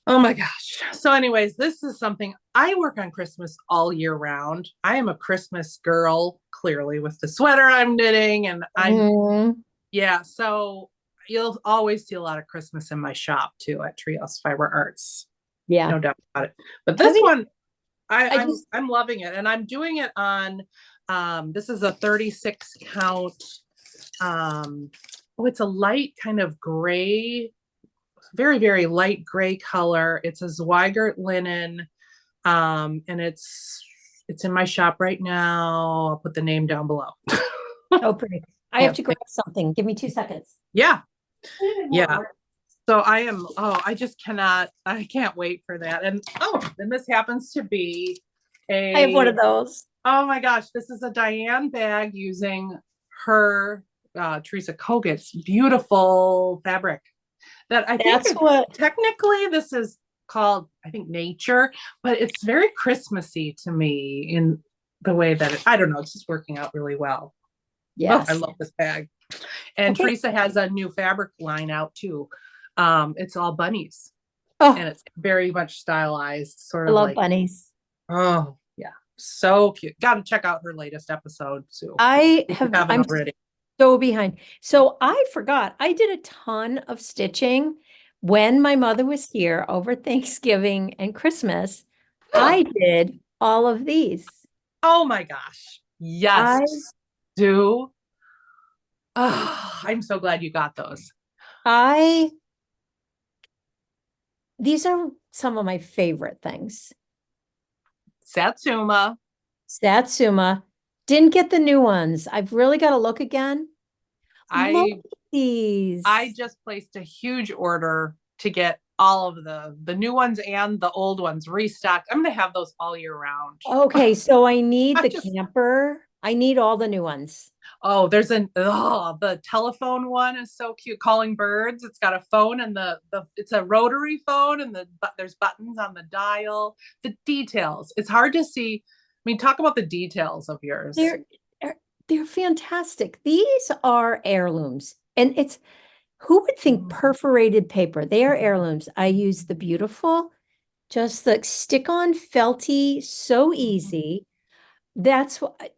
Speaker 1: Oh my gosh. So, anyways, this is something I work on Christmas all year round. I am a Christmas girl, clearly, with the sweater I'm knitting. And
Speaker 2: Mhm.
Speaker 1: yeah, so you'll always see a lot of Christmas in my shop too at Treehouse Fiber Arts.
Speaker 2: Yeah.
Speaker 1: No doubt about it. But this
Speaker 2: Having,
Speaker 1: one,
Speaker 2: I just,
Speaker 1: I'm loving it. And I'm doing it on this is a 36 count. Oh, it's a light kind of gray, very, very light gray color. It's a Zweigert linen. And it's in my shop right now. I'll put the name down below.
Speaker 2: oh, pretty. I have
Speaker 1: Yeah.
Speaker 2: to grab something. Give me 2 seconds.
Speaker 1: Yeah.
Speaker 2: A little bit more
Speaker 1: Yeah.
Speaker 2: art.
Speaker 1: So I just I can't wait for that. And and this happens to be
Speaker 2: I have one of those.
Speaker 1: oh my gosh, this is a Diane bag using her Teresa Kogut's beautiful fabric that I think
Speaker 2: That's what,
Speaker 1: technically this is called, I think, nature, but it's very Christmassy to me in the way that I don't know, it's just working out really well. Oh, I
Speaker 2: yes.
Speaker 1: love this bag. And
Speaker 2: Okay.
Speaker 1: Teresa has a new fabric line out too. It's all bunnies and
Speaker 2: Oh,
Speaker 1: it's very much stylized, sort
Speaker 2: I
Speaker 1: of
Speaker 2: love
Speaker 1: like,
Speaker 2: bunnies.
Speaker 1: oh yeah, so cute. Got to check out her latest episode too.
Speaker 2: I
Speaker 1: If you
Speaker 2: have,
Speaker 1: haven't
Speaker 2: I'm
Speaker 1: already.
Speaker 2: so behind. So I forgot, I did a ton of stitching when my mother was here over Thanksgiving and Christmas. I did all of these.
Speaker 1: Oh my gosh. Yes,
Speaker 2: I,
Speaker 1: do. Oh, I'm so glad you got those.
Speaker 2: I, these are some of my favorite things.
Speaker 1: Satsuma.
Speaker 2: Satsuma. Didn't get the new ones. I've really got to look again. Look
Speaker 1: I
Speaker 2: at these.
Speaker 1: I just placed a huge order to get all of the new ones and the old ones restocked. I'm gonna have those all year round.
Speaker 2: Okay, so I need
Speaker 1: I
Speaker 2: the
Speaker 1: just
Speaker 2: camper. I need all the new ones.
Speaker 1: the telephone one is so cute. Calling birds. It's got a phone and the it's a rotary phone and there's buttons on the dial. The details. It's hard to see. I mean, talk about the details of yours.
Speaker 2: They're they're they're fantastic. These are heirlooms. And it's who would think perforated paper? They are heirlooms. I use the beautiful, just the stick-on felty, so easy. That's what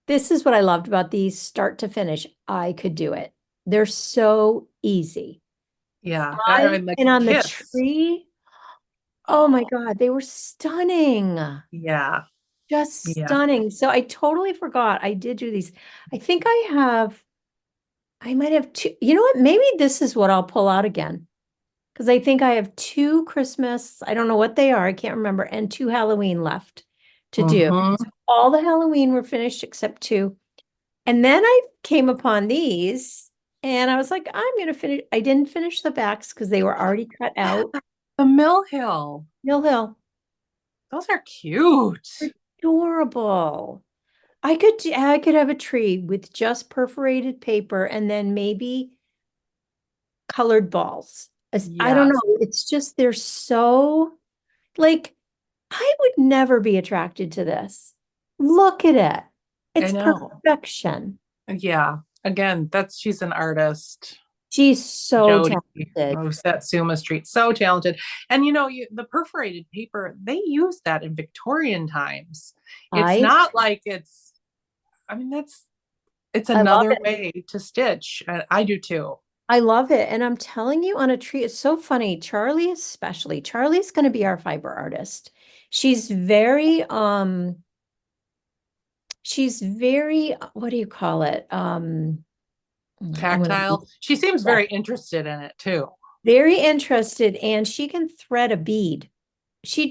Speaker 2: this is what I loved about these start to finish. I could do it. They're so easy.
Speaker 1: Yeah,
Speaker 2: I
Speaker 1: and the
Speaker 2: and on the
Speaker 1: kiss.
Speaker 2: tree, oh my
Speaker 1: Oh,
Speaker 2: God, they were stunning.
Speaker 1: yeah,
Speaker 2: Just
Speaker 1: yeah.
Speaker 2: stunning. So I totally forgot I did do these. I think I might have two. You know what? Maybe this is what I'll pull out again. Because I think I have two Christmas, I don't know what they are, I can't remember, and two Halloween left to do.
Speaker 1: Mm-hmm.
Speaker 2: All the Halloween were finished except two. And then I came upon these and I was like, I'm gonna finish. I didn't finish the backs because they were already cut out.
Speaker 1: The Mill Hill.
Speaker 2: Mill Hill.
Speaker 1: Those are cute.
Speaker 2: Adorable. I could have a tree with just perforated paper and then maybe colored balls. I don't
Speaker 1: Yes,
Speaker 2: know. It's just they're so like I would never be attracted to this. Look at it.
Speaker 1: I
Speaker 2: It's
Speaker 1: know.
Speaker 2: perfection.
Speaker 1: Yeah. Again, she's an artist.
Speaker 2: She's so
Speaker 1: Jody
Speaker 2: talented.
Speaker 1: of Satsuma Street. So talented. And the perforated paper, they use that in Victorian times. It's
Speaker 2: I
Speaker 1: not like I mean, it's
Speaker 2: I love
Speaker 1: another
Speaker 2: it.
Speaker 1: way to stitch. I do too.
Speaker 2: I love it. And I'm telling you on a tree, it's so funny. Charlie especially. Charlie's going to be our fiber artist. She's very what do you call it? I'm gonna be
Speaker 1: Tactile. She seems very interested in it too.
Speaker 2: very interested and she can thread a bead.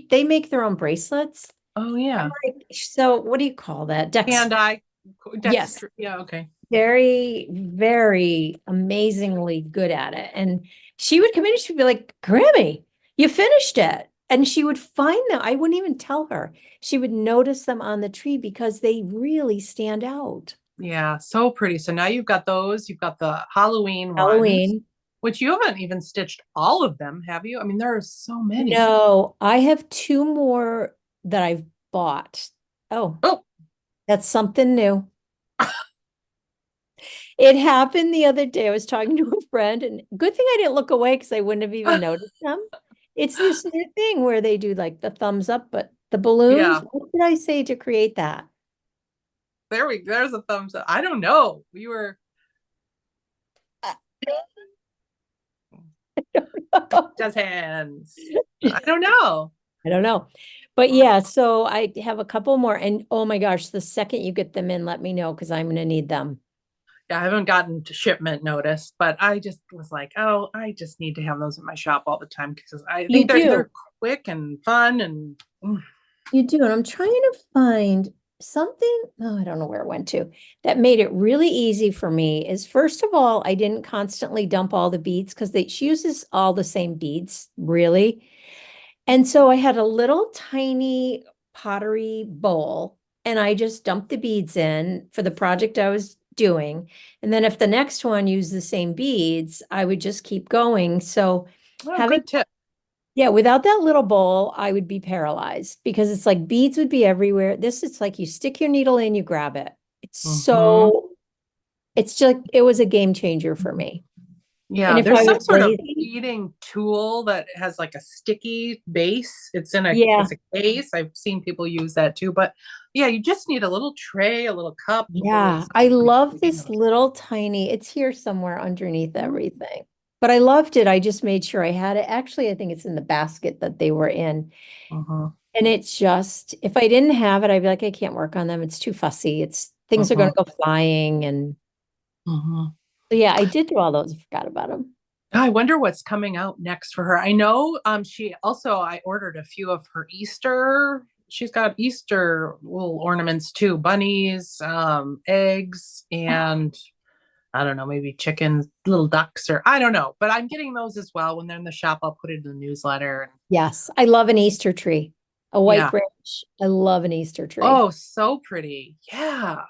Speaker 2: They make their own bracelets.
Speaker 1: Oh
Speaker 2: I'm
Speaker 1: yeah.
Speaker 2: like, so what do you call that?
Speaker 1: Hand eye.
Speaker 2: Yes,
Speaker 1: Yeah, okay.
Speaker 2: very, very amazingly good at it. And she would come in and she'd be like, Grammy, you finished it. And she would find them. I wouldn't even tell her. She would notice them on the tree because they really stand out.
Speaker 1: Yeah, so pretty. So now you've got those, you've got the Halloween ones,
Speaker 2: Halloween.
Speaker 1: which you haven't even stitched all of them, have you? I mean, there are so many.
Speaker 2: No, I have two more that I've bought. Oh,
Speaker 1: Oh,
Speaker 2: that's something new. It happened the other day. I was talking to a friend, and good thing I didn't look away because I wouldn't have even noticed them. It's this new thing where they do like the thumbs up, but the balloons,
Speaker 1: yeah,
Speaker 2: what did I say to create that?
Speaker 1: there's a thumbs up. I don't know. We were just hands. I don't know.
Speaker 2: I don't know. But yeah, so I have a couple more, and oh my gosh, the second you get them in, let me know because I'm gonna need them.
Speaker 1: Yeah, I haven't gotten to shipment notice, but I just was like, oh, I just need to have those in my shop all the time because I
Speaker 2: You
Speaker 1: think
Speaker 2: do.
Speaker 1: they're quick and fun and
Speaker 2: You do, and I'm trying to find something, oh, I don't know where it went to, that made it really easy for me is first of all, I didn't constantly dump all the beads because she uses all the same beads, really. And so I had a little tiny pottery bowl and I just dumped the beads in for the project I was doing. And then if the next one used the same beads, I would just keep going. So
Speaker 1: oh,
Speaker 2: having
Speaker 1: good tip.
Speaker 2: yeah, without that little bowl, I would be paralyzed because it's like beads would be everywhere. This, it's like you stick your needle in, you grab it.
Speaker 1: Hmm.
Speaker 2: It's just, it was a game changer for me. And
Speaker 1: Yeah,
Speaker 2: if
Speaker 1: there's
Speaker 2: I
Speaker 1: some
Speaker 2: was
Speaker 1: sort of
Speaker 2: lazy,
Speaker 1: beading tool that has like a sticky base.
Speaker 2: yeah,
Speaker 1: It's a case. I've seen people use that too. But yeah, you just need a little tray, a little cup, a little
Speaker 2: yeah, I love
Speaker 1: you
Speaker 2: this
Speaker 1: know.
Speaker 2: little tiny, it's here somewhere underneath
Speaker 1: Mhm.
Speaker 2: everything. But I loved it. I just made sure I had it. Actually, I think it's in the basket that they were in.
Speaker 1: Mhm.
Speaker 2: And it's just, if I didn't have it, I'd be like, I can't work on them. It's too fussy. It's things are going
Speaker 1: Mhm.
Speaker 2: to go flying. And
Speaker 1: Mhm.
Speaker 2: so, yeah, I did do all those. I forgot about them.
Speaker 1: I wonder what's coming out next for her. I know she also I ordered a few of her Easter. She's got Easter little ornaments too, bunnies, eggs, and I don't know, maybe chickens, little ducks, or I don't know. But I'm getting those as well. When they're in the shop, I'll put it in the newsletter.
Speaker 2: Yes, I love an Easter tree, a white
Speaker 1: Yeah.
Speaker 2: branch. I love an Easter tree.
Speaker 1: Oh, so pretty. Yeah.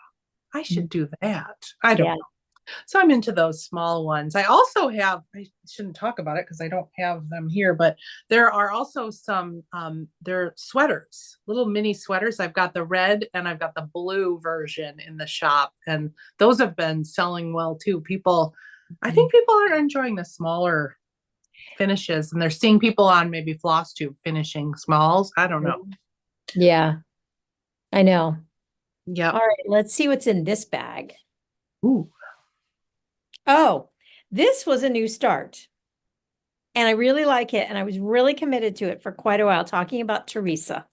Speaker 1: I
Speaker 2: Mm.
Speaker 1: should do that. I don't
Speaker 2: Yeah.
Speaker 1: know. So I'm into those small ones. I also have, I shouldn't talk about it because I don't have them here, but there are also some, they're sweaters, little mini sweaters. I've got the red and I've got the blue version in the shop. And those have been selling well too. I think people are enjoying the smaller finishes and they're seeing people on maybe floss tube finishing smalls. I don't know.
Speaker 2: Yeah, I know.
Speaker 1: Yep.
Speaker 2: All right, let's see what's in this bag.
Speaker 1: Ooh.
Speaker 2: Oh, this was a new start. And I really like it. And I was really committed to it for quite a while, talking about Teresa.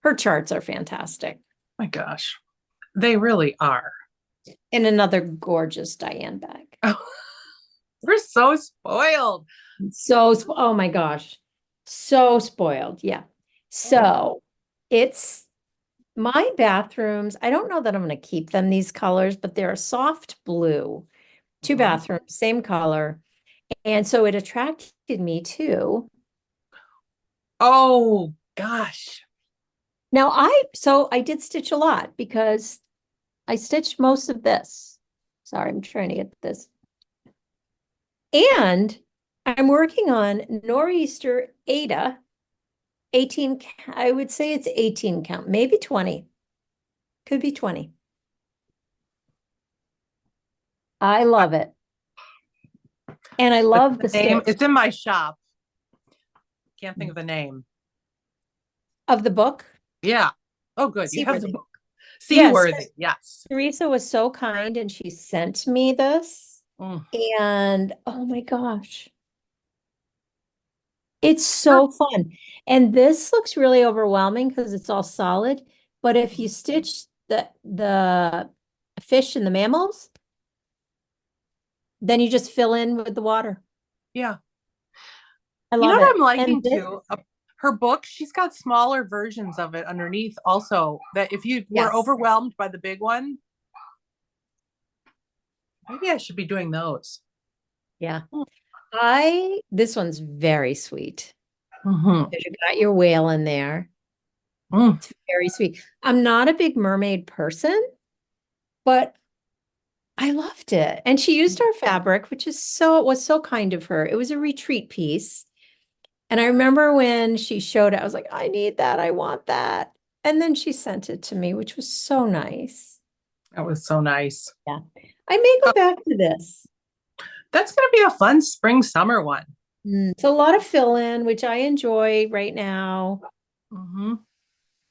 Speaker 2: Her charts are fantastic.
Speaker 1: My gosh. They really are.
Speaker 2: And another gorgeous Diane bag.
Speaker 1: Oh, we're so spoiled.
Speaker 2: So, oh my gosh, so spoiled. Yeah. So it's my bathrooms. I don't know that I'm going to keep them these colors, but they're a soft blue, two
Speaker 1: Mhm.
Speaker 2: bathrooms, same color. And so it attracted me too.
Speaker 1: Oh gosh.
Speaker 2: Now so I did stitch a lot because I stitched most of this. Sorry, I'm trying to get this. And I'm working on Nor'easter Ada 18, I would say it's 18 count, maybe 20. Could be 20. I love it. And I
Speaker 1: What's
Speaker 2: love
Speaker 1: the
Speaker 2: the
Speaker 1: name?
Speaker 2: stitch
Speaker 1: It's in my shop. Can't think of the name.
Speaker 2: of the book.
Speaker 1: Yeah. Oh, good. You have the
Speaker 2: Seaworthy.
Speaker 1: book.
Speaker 2: Yes,
Speaker 1: Seaworthy. Yes.
Speaker 2: Teresa was so kind and she sent me this.
Speaker 1: Mm.
Speaker 2: And oh my gosh, it's so fun. And this looks really overwhelming because it's all solid. But if you stitch the fish and the mammals, then you just fill in with the water.
Speaker 1: Yeah.
Speaker 2: I
Speaker 1: You know
Speaker 2: love
Speaker 1: what
Speaker 2: it.
Speaker 1: I'm
Speaker 2: And
Speaker 1: liking
Speaker 2: this,
Speaker 1: too? Her book, she's got smaller versions of it underneath also that if you were
Speaker 2: yes.
Speaker 1: overwhelmed by the big one, maybe I should be doing those.
Speaker 2: Yeah. This one's very sweet.
Speaker 1: Mm-hmm.
Speaker 2: You got your whale in there.
Speaker 1: Mm.
Speaker 2: It's very sweet. I'm not a big mermaid person, but I loved it. And she used our fabric, which is it was so kind of her. It was a retreat piece. And I remember when she showed it, I was like, I need that. I want that. And then she sent it to me, which was so nice.
Speaker 1: That was so nice.
Speaker 2: Yeah. I may go back to this.
Speaker 1: That's going to be a fun spring summer one.
Speaker 2: It's a lot of fill in, which I enjoy right now.
Speaker 1: Mm-hmm.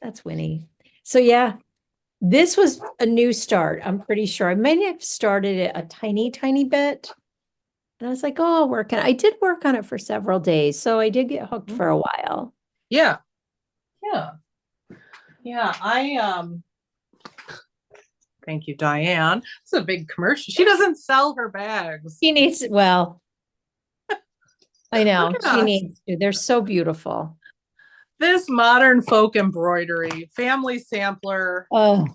Speaker 2: That's Winnie. So yeah, this was a new start. I'm pretty sure I may have started it a tiny, tiny bit. And I was like, oh, I'll work on it. I did work on it for several days. So I did get hooked for a while.
Speaker 1: Yeah. Yeah. Yeah. Thank you, Diane. It's a big commercial. She doesn't sell her bags.
Speaker 2: She needs, well, I know
Speaker 1: Look at
Speaker 2: she
Speaker 1: us.
Speaker 2: needs to. They're so beautiful.
Speaker 1: This modern folk embroidery family sampler.
Speaker 2: Oh,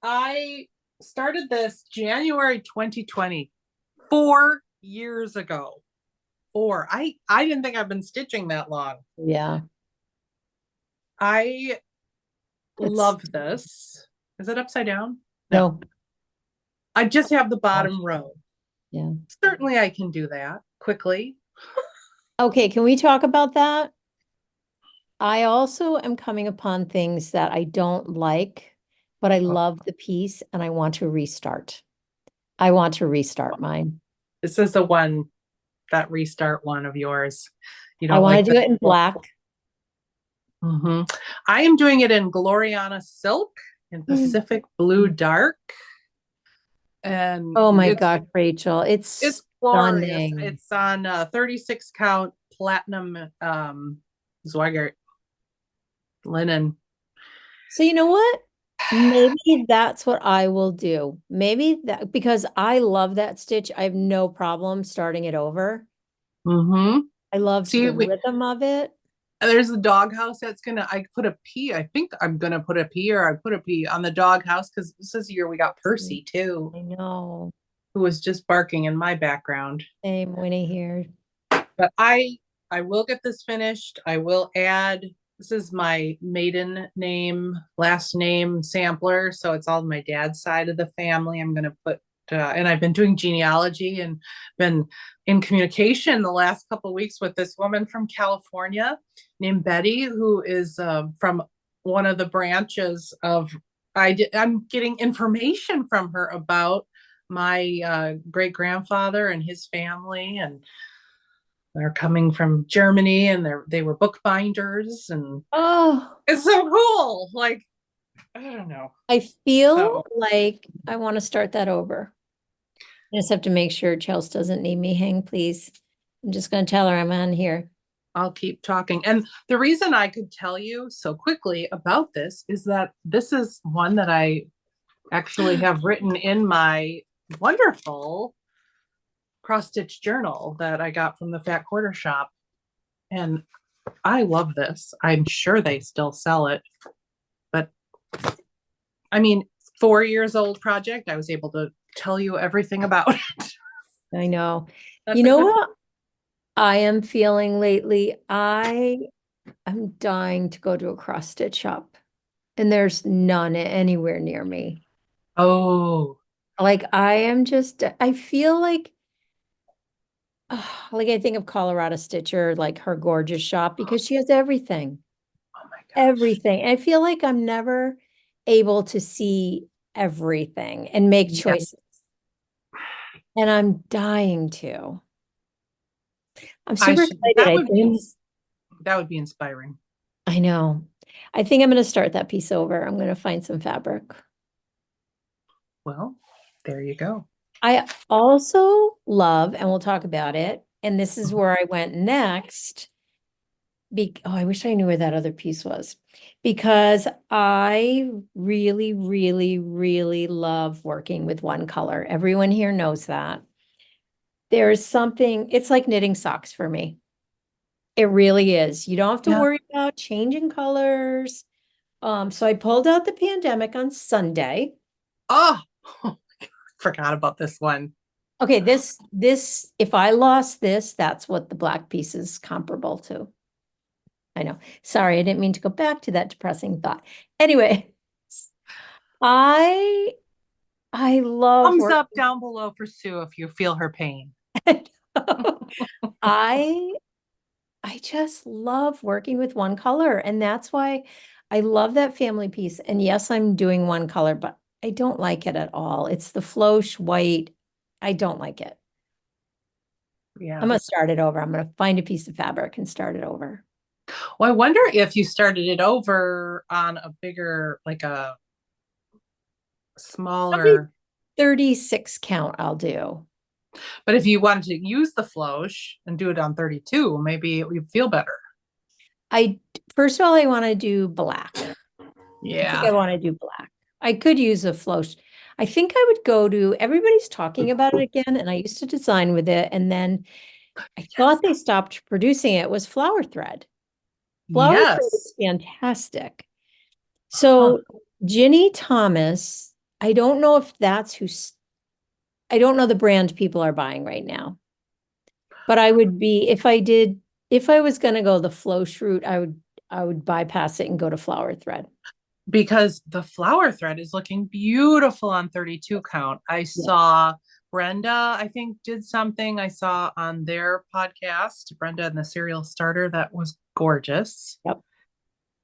Speaker 1: I started this January 2020, 4 years ago. I didn't think I've been stitching that long.
Speaker 2: yeah.
Speaker 1: I
Speaker 2: It's
Speaker 1: love this. Is it upside down?
Speaker 2: no.
Speaker 1: I just have the bottom row.
Speaker 2: Yeah.
Speaker 1: Certainly I can do that quickly.
Speaker 2: Okay, can we talk about that? I also am coming upon things that I don't like, but I love the piece and I want to restart. I want to restart mine.
Speaker 1: This is the one, that restart one of yours. You
Speaker 2: I
Speaker 1: don't
Speaker 2: want
Speaker 1: like
Speaker 2: to do it in black.
Speaker 1: Mm-hmm. I am doing it in Gloriana Silk in Pacific Blue Dark. And
Speaker 2: Oh my gosh, Rachel, it's
Speaker 1: glorious.
Speaker 2: stunning.
Speaker 1: It's on 36 count platinum Zweigart linen.
Speaker 2: So you know what? Maybe that's what I will do. Maybe that because I love that stitch. I have no problem starting it over.
Speaker 1: Mm-hmm.
Speaker 2: I love
Speaker 1: See,
Speaker 2: the rhythm of it.
Speaker 1: there's the doghouse that's gonna. I put a P. I think I'm gonna put a P, or I put a P on the doghouse because this is the year we got Percy too,
Speaker 2: I know.
Speaker 1: who was just barking in my background.
Speaker 2: Same Winnie here.
Speaker 1: But I will get this finished. I will add. This is my maiden name, last name sampler, so it's all my dad's side of the family. I'm gonna put. And I've been doing genealogy and been in communication the last couple of weeks with this woman from California named Betty, who is from one of the branches of. I'm getting information from her about my great grandfather and his family, and they're coming from Germany, and they were bookbinders, and
Speaker 2: Oh,
Speaker 1: it's so cool. Like, I don't know.
Speaker 2: I feel
Speaker 1: So
Speaker 2: like I want to start that over. I just have to make sure Chelsea doesn't need me. Hang, please. I'm just going to tell her I'm on here.
Speaker 1: I'll keep talking. And the reason I could tell you so quickly about this is that this is one that I actually have written in my wonderful cross stitch journal that I got from the Fat Quarter Shop. And I love this. I'm sure they still sell it. But I mean, 4 years old project. I was able to tell you everything about it.
Speaker 2: I know.
Speaker 1: That's
Speaker 2: You know what I am feeling lately? I'm dying to go to a cross stitch shop, and there's none anywhere near me.
Speaker 1: Oh,
Speaker 2: Like I feel like I think of Colorado Stitcher, like her gorgeous shop, because she has everything,
Speaker 1: oh my gosh.
Speaker 2: everything. And I feel like I'm never able to see everything and make
Speaker 1: Yeah.
Speaker 2: choices. And I'm dying to. I'm super excited.
Speaker 1: That would be inspiring.
Speaker 2: I know. I think I'm going to start that piece over. I'm going to find some fabric.
Speaker 1: Well, there you go.
Speaker 2: I also love, and we'll talk about it, and this is where I went next. I wish I knew where that other piece was, because I really, really, really love working with one color. Everyone here knows that. There's something, it's like knitting socks for me. It really is. You don't have to
Speaker 1: Yeah.
Speaker 2: worry about changing colors. So I pulled out the pandemic on Sunday.
Speaker 1: Oh, forgot about this one.
Speaker 2: Okay, if I lost this, that's what the black piece is comparable to. I know. Sorry, I didn't mean to go back to that depressing thought. Anyway, I I love
Speaker 1: Thumbs up
Speaker 2: working.
Speaker 1: down below for Sue if you feel her pain.
Speaker 2: I I just love working with one color, and that's why I love that family piece. And yes, I'm doing one color, but I don't like it at all. It's the floche white. I don't like it. I'm
Speaker 1: Yeah.
Speaker 2: gonna start it over. I'm gonna find a piece of fabric and start it over.
Speaker 1: Well, I wonder if you started it over on a bigger, like a
Speaker 2: Probably
Speaker 1: smaller,
Speaker 2: 36 count I'll do.
Speaker 1: but if you wanted to use the floche and do it on 32, maybe it would feel better.
Speaker 2: I first of all, I want to do black. I think I
Speaker 1: Yeah.
Speaker 2: want to do black. I could use a floche. I think I would go to, everybody's talking about it again, and I used to design with it, and then I thought they stopped producing it. It was flower thread. Flower thread is
Speaker 1: Yes.
Speaker 2: fantastic.
Speaker 1: Huh.
Speaker 2: So Ginny Thomas, I don't know if that's I don't know the brand people are buying right now. But I would be, if I was gonna go the flow route, I would bypass it and go to flower thread.
Speaker 1: Because the flower thread is looking beautiful on 32 count. I
Speaker 2: Yeah.
Speaker 1: saw Brenda, I think, did something I saw on their podcast, Brenda and the Serial Starter, that was gorgeous.
Speaker 2: Yep.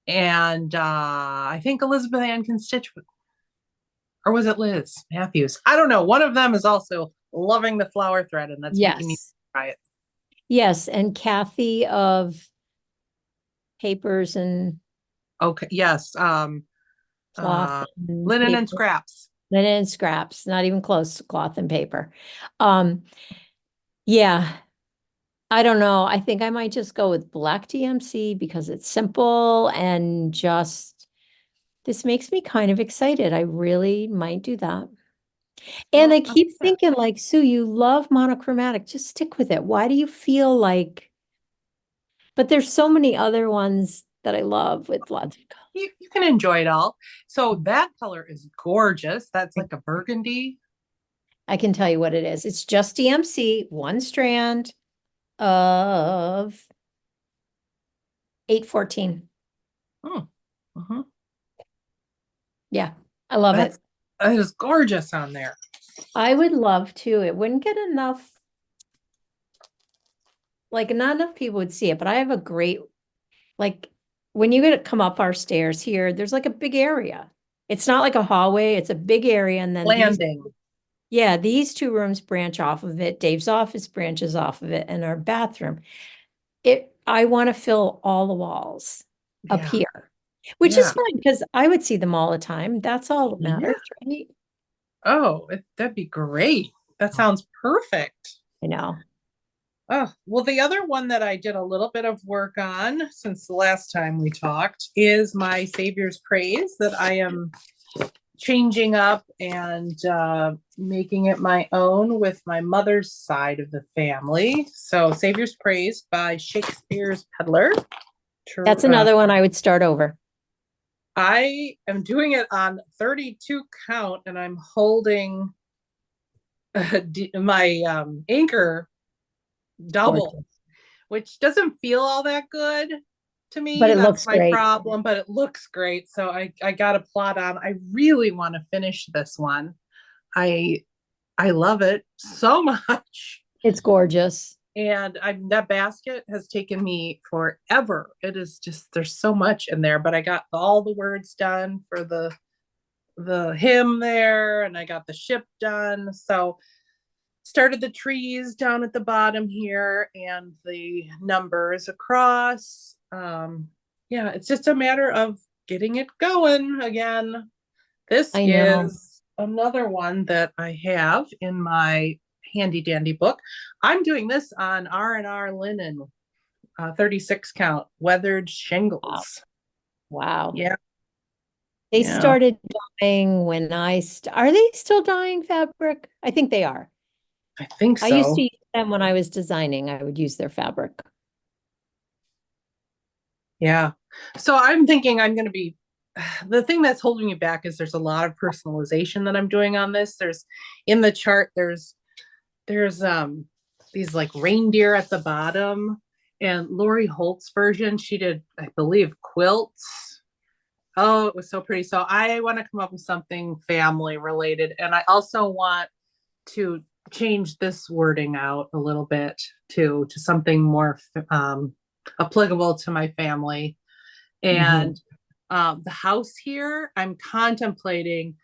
Speaker 1: And I think Elizabeth Ann can stitch with, or was it Liz Matthews? I don't know. One of them is also loving the flower thread, and that's making me
Speaker 2: Yes.
Speaker 1: try it.
Speaker 2: Yes. And Kathy of Papers and
Speaker 1: Okay. Yes.
Speaker 2: Cloth
Speaker 1: Uh,
Speaker 2: and
Speaker 1: Linen and
Speaker 2: Paper.
Speaker 1: Scraps.
Speaker 2: Linen and Scraps, not even close to Cloth and Paper. Um, yeah, I don't know. I think I might just go with black DMC because it's simple and just this makes me kind of excited. I really might do that. And
Speaker 1: Well,
Speaker 2: I keep thinking, like, Sue, you love monochromatic. Just stick with it. Why do you feel like, but there's so many other ones that I love with lots of
Speaker 1: you can enjoy it all. So
Speaker 2: colors.
Speaker 1: that color is gorgeous. That's like a burgundy.
Speaker 2: I can tell you what it is. It's just DMC, one strand of 814.
Speaker 1: Hmm. Mhm.
Speaker 2: Yeah, I love
Speaker 1: That's
Speaker 2: it.
Speaker 1: that is gorgeous on there.
Speaker 2: I would love to. It wouldn't get enough, like, not enough people would see it, but I have a great, like, when you get to come up our stairs here, there's like a big area. It's not like a hallway, it's a big area. And then
Speaker 1: Landing.
Speaker 2: yeah, these two rooms branch off of it. Dave's office branches off of it, and our bathroom. I want to fill all the walls up
Speaker 1: Yeah.
Speaker 2: here, which is
Speaker 1: Yeah.
Speaker 2: fine because I would see them all the time. That's all that
Speaker 1: Yeah.
Speaker 2: matters, right?
Speaker 1: Oh, that'd be great. That sounds perfect.
Speaker 2: I know.
Speaker 1: Oh, well, the other one that I did a little bit of work on since the last time we talked is my Savior's Praise that I am changing up and making it my own with my mother's side of the family. So, Savior's Praise by Shakespeare's Peddler.
Speaker 2: That's another one I would start over.
Speaker 1: I am doing it on 32 count and I'm holding my anchor double,
Speaker 2: Gorgeous.
Speaker 1: which doesn't feel all that good to
Speaker 2: But
Speaker 1: me.
Speaker 2: it
Speaker 1: That's
Speaker 2: looks
Speaker 1: my
Speaker 2: great.
Speaker 1: problem, but it looks great. So I got a plot on. I really want to finish this one. I I love it so much.
Speaker 2: It's gorgeous.
Speaker 1: And that basket has taken me forever. It is just there's so much in there, but I got all the words done for the hymn there, and I got the ship done. So started the trees down at the bottom here and the numbers across. Yeah, it's just a matter of getting it going again. This
Speaker 2: I know.
Speaker 1: is another one that I have in my handy dandy book. I'm doing this on R&R linen, 36 count, weathered
Speaker 2: Wow.
Speaker 1: shingles.
Speaker 2: Wow.
Speaker 1: Yeah,
Speaker 2: They
Speaker 1: yeah,
Speaker 2: started dyeing when are they still dyeing fabric? I think they are.
Speaker 1: I think
Speaker 2: I used
Speaker 1: so.
Speaker 2: to use them when I was designing. I would use their fabric.
Speaker 1: Yeah. So I'm thinking I'm going to be the thing that's holding me back is there's a lot of personalization that I'm doing on this. There's in the chart there's these like reindeer at the bottom, and Lori Holt's version, she did, I believe, quilts, Oh, it was so pretty. So I want to come up with something family related. And I also want to change this wording out a little bit to something more applicable to my family.
Speaker 2: Mhm.
Speaker 1: And the house here, I'm contemplating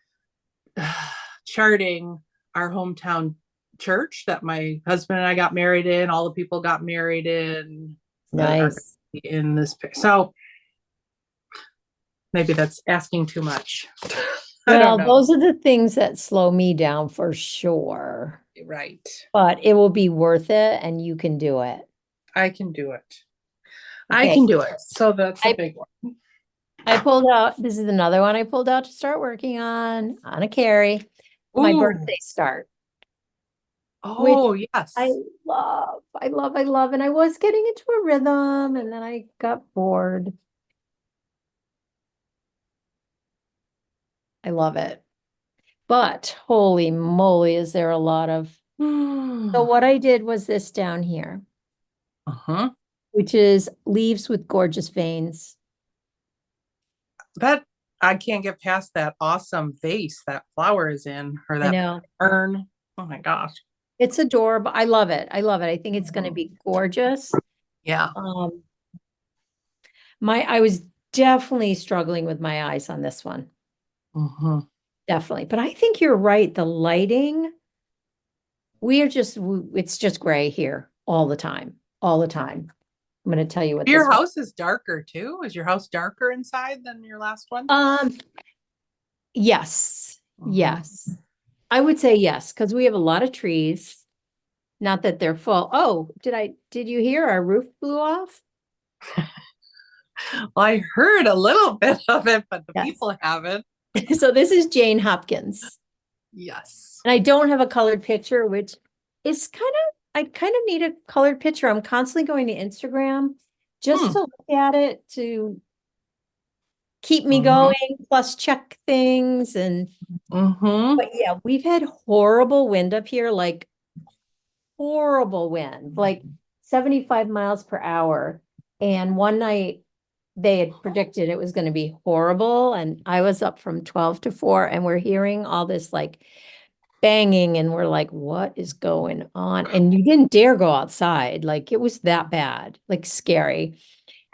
Speaker 1: charting our hometown church that my husband and I got married in. All the people got married in that are
Speaker 2: Nice.
Speaker 1: in this. So maybe that's asking too much. I don't
Speaker 2: Well,
Speaker 1: know.
Speaker 2: those are the things that slow me down for sure,
Speaker 1: Right.
Speaker 2: but it will be worth it and you can do it.
Speaker 1: I can do it. I
Speaker 2: Okay.
Speaker 1: can do it. So that's a
Speaker 2: I
Speaker 1: big one.
Speaker 2: I pulled out, this is another one I pulled out to start working on a carry, my
Speaker 1: Ooh.
Speaker 2: birthday start, which
Speaker 1: Oh,
Speaker 2: I
Speaker 1: yes.
Speaker 2: love, I love, I love. And I was getting into a rhythm and then I got bored. I love it. But holy moly, is there a lot of, so what I did was this down here,
Speaker 1: Uh-huh.
Speaker 2: which is leaves with gorgeous veins.
Speaker 1: That I can't get past that awesome vase that flower is in, or
Speaker 2: I
Speaker 1: that
Speaker 2: know.
Speaker 1: urn. Oh my gosh.
Speaker 2: It's adorable. I love it. I love it. I think it's going to be gorgeous.
Speaker 1: Yeah.
Speaker 2: Um, I was definitely struggling with my eyes on this one.
Speaker 1: Mm-hmm.
Speaker 2: Definitely. But I think you're right. The lighting, it's just gray here all the time, all the time. I'm going to tell you what this
Speaker 1: Your
Speaker 2: one.
Speaker 1: house is darker too. Is your house darker inside than your last one?
Speaker 2: Um, yes,
Speaker 1: Mm-hmm.
Speaker 2: yes. I would say yes, because we have a lot of trees. Not that they're full. Oh, did you hear our roof blew off?
Speaker 1: Well, I heard a little bit of it, but the
Speaker 2: Yes.
Speaker 1: people haven't.
Speaker 2: So this is Jane Hopkins.
Speaker 1: Yes.
Speaker 2: And I don't have a colored picture, which is I kind of need a colored picture. I'm constantly going to Instagram just
Speaker 1: Hmm.
Speaker 2: to look at it to keep me
Speaker 1: Mm-hmm.
Speaker 2: going, plus check things. And,
Speaker 1: Mm-hmm.
Speaker 2: but yeah, we've had horrible wind up here, like horrible wind, like 75 miles per hour. And one night they had predicted it was going to be horrible. And I was up from 12 to 4, and we're hearing all this like banging, and we're like, what is going on? And you didn't dare go outside. Like it was that bad, like scary.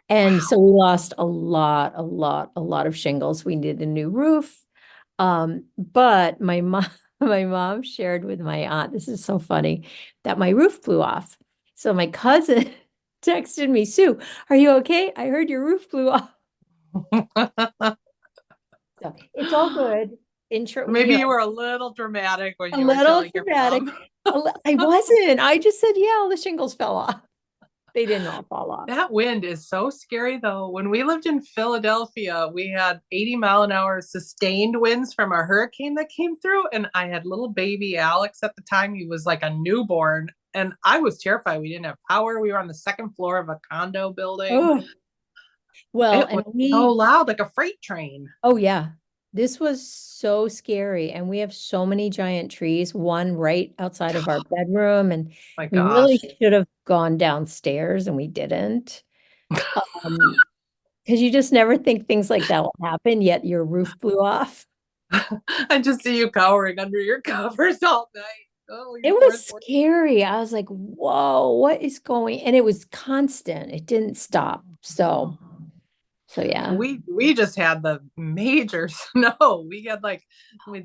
Speaker 2: And so we lost a lot of shingles. We needed a new roof. But my mom, my mom shared with my aunt, this is so funny, that my roof blew off. So my cousin texted me, Sue, are you okay? I heard your roof blew off. So it's all good.
Speaker 1: Maybe you were a little dramatic when
Speaker 2: A
Speaker 1: you were
Speaker 2: little
Speaker 1: telling your
Speaker 2: dramatic.
Speaker 1: mom.
Speaker 2: I wasn't. I just said, yeah, all the shingles fell off. They didn't all fall off.
Speaker 1: That wind is so scary though. When we lived in Philadelphia, we had 80-mile-an-hour sustained winds from a hurricane that came through. And I had little baby Alex at the time. He was like a newborn. And I was terrified. We didn't have power. We were on the second floor of a condo building.
Speaker 2: Oh, well,
Speaker 1: It
Speaker 2: and
Speaker 1: was so
Speaker 2: we,
Speaker 1: loud, like a freight train.
Speaker 2: oh yeah, this was so scary. And we have so many giant trees, one right outside of our bedroom. And
Speaker 1: My
Speaker 2: we really
Speaker 1: gosh.
Speaker 2: should have gone downstairs and we didn't. Because you just never think things like that will happen, yet your roof blew off.
Speaker 1: I just see you cowering under your covers all night. Oh,
Speaker 2: It
Speaker 1: you poor
Speaker 2: was scary. I was like, whoa, what is going? And it was constant. It didn't stop. So yeah.
Speaker 1: we just had the major snow. We had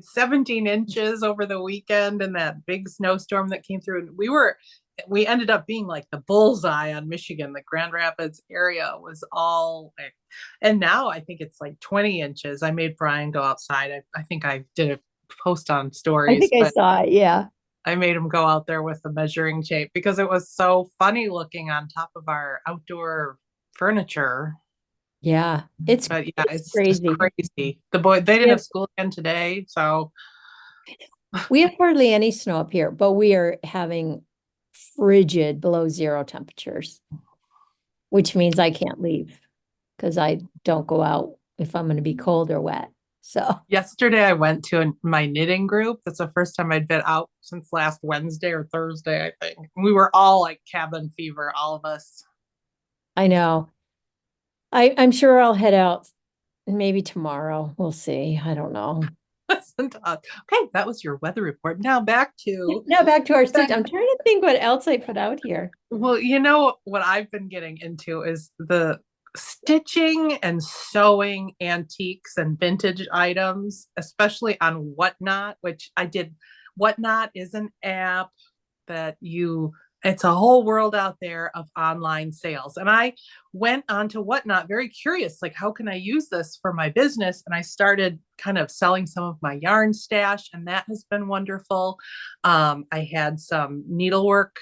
Speaker 1: 17 inches over the weekend and that big snowstorm that came through. And we ended up being like the bullseye on Michigan. The Grand Rapids area was all like, and now I think it's like 20 inches. I made Brian go outside. I think I did a post on
Speaker 2: I think
Speaker 1: stories,
Speaker 2: I
Speaker 1: but
Speaker 2: saw it. Yeah.
Speaker 1: I made him go out there with the measuring tape because it was so funny looking on top of our outdoor furniture.
Speaker 2: Yeah.
Speaker 1: But yeah,
Speaker 2: It's
Speaker 1: it's just
Speaker 2: crazy.
Speaker 1: crazy. They
Speaker 2: We
Speaker 1: didn't
Speaker 2: have
Speaker 1: have school again today, so
Speaker 2: we have hardly any snow up here, but we are having frigid below zero temperatures, which means I can't leave because I don't go out if I'm going to be cold or wet. So
Speaker 1: yesterday I went to my knitting group. That's the first time I'd been out since last Wednesday or Thursday, I think. We were all like cabin fever, all of us.
Speaker 2: I know I'm sure I'll head out maybe tomorrow. We'll see. I don't know.
Speaker 1: Okay, that was your weather report. Now back to
Speaker 2: Now back to our stitch. I'm trying to think what else I put out here.
Speaker 1: well, you know what I've been getting into is the stitching and sewing antiques and vintage items, especially on Whatnot, which I did. Whatnot is an app that it's a whole world out there of online sales. And I went onto Whatnot very curious, like, how can I use this for my business? And I started kind of selling some of my yarn stash, and that has been wonderful. I had some needlework,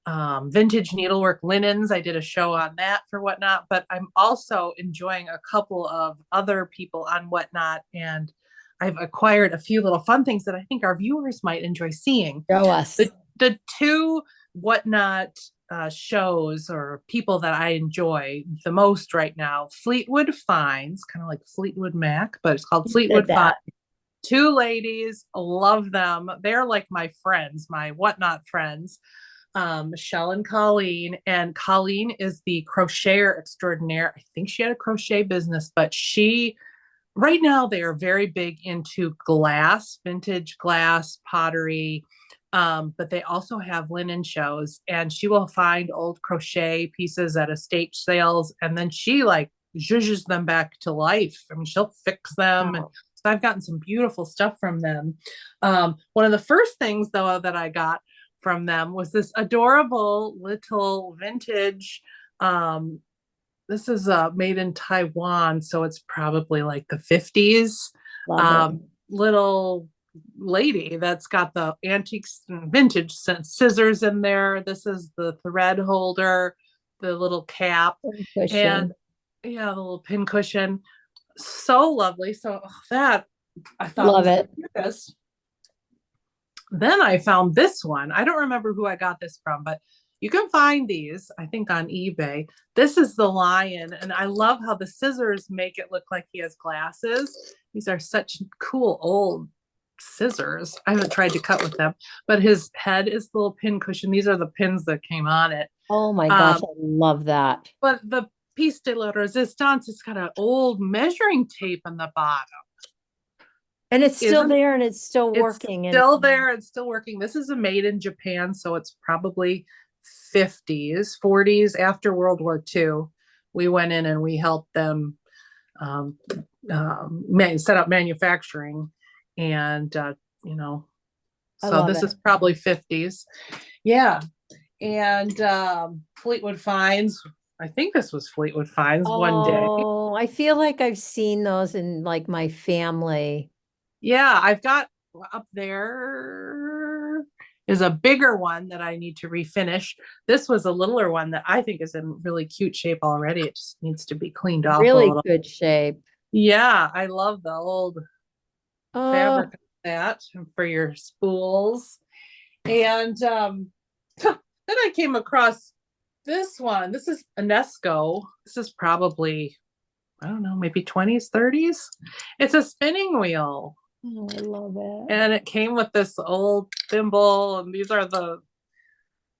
Speaker 1: vintage needlework linens. I did a show on that for Whatnot, but I'm also enjoying a couple of other people on Whatnot, and I've acquired a few little fun things that I think our viewers might enjoy seeing.
Speaker 2: Show us.
Speaker 1: The two Whatnot shows or people that I enjoy the most right now, Fleetwood Finds, kind of like Fleetwood Mac, but it's called Fleetwood Finds. Two ladies, love them. They're like my friends, my Whatnot friends. Michelle and Colleen. And Colleen is the crocheter extraordinaire. I think she had a crochet business, but right now they are very big into glass, vintage glass, pottery. But they also have linen shows, and she will find old crochet pieces at estate sales, and then she like zhuzhes them back to life. I mean, she'll fix them. And so I've gotten some beautiful stuff from them. One of the first things though that I got from them was this adorable little vintage, this is made in Taiwan, so it's probably like the 50s, little lady that's got the antiques and vintage scissors in there. This is the thread holder, the little cap, and yeah, the little pin cushion. So lovely. So that I thought
Speaker 2: love it.
Speaker 1: Then I found this one. I don't remember who I got this from, but you can find these, I think, on eBay. This is the lion, and I love how the scissors make it look like he has glasses. These are such cool old scissors. I haven't tried to cut with them, but his head is the little pin cushion. These are the pins that came on it.
Speaker 2: Oh my gosh, I love that.
Speaker 1: But the piece de la resistance, it's got an old measuring tape in the bottom.
Speaker 2: And it's still there, and it's still working.
Speaker 1: It's still there and still working. This is a made in Japan, so it's probably 50s, 40s, after World War II. We went in and we helped them set up manufacturing, and so this is probably 50s. Yeah. And Fleetwood Finds, I think this was Fleetwood Finds one day.
Speaker 2: Oh, I feel like I've seen those in like my family.
Speaker 1: Yeah, I've got up there is a bigger one that I need to refinish. This was a littler one that I think is in really cute shape already. It just needs to be cleaned off.
Speaker 2: Really good shape.
Speaker 1: Yeah, I love the old fabric of that for your spools. And then I came across this one. This is Unesco. This is probably, I don't know, maybe 20s, 30s. It's a spinning wheel.
Speaker 2: Oh, I love it.
Speaker 1: And it came with this old thimble, and these are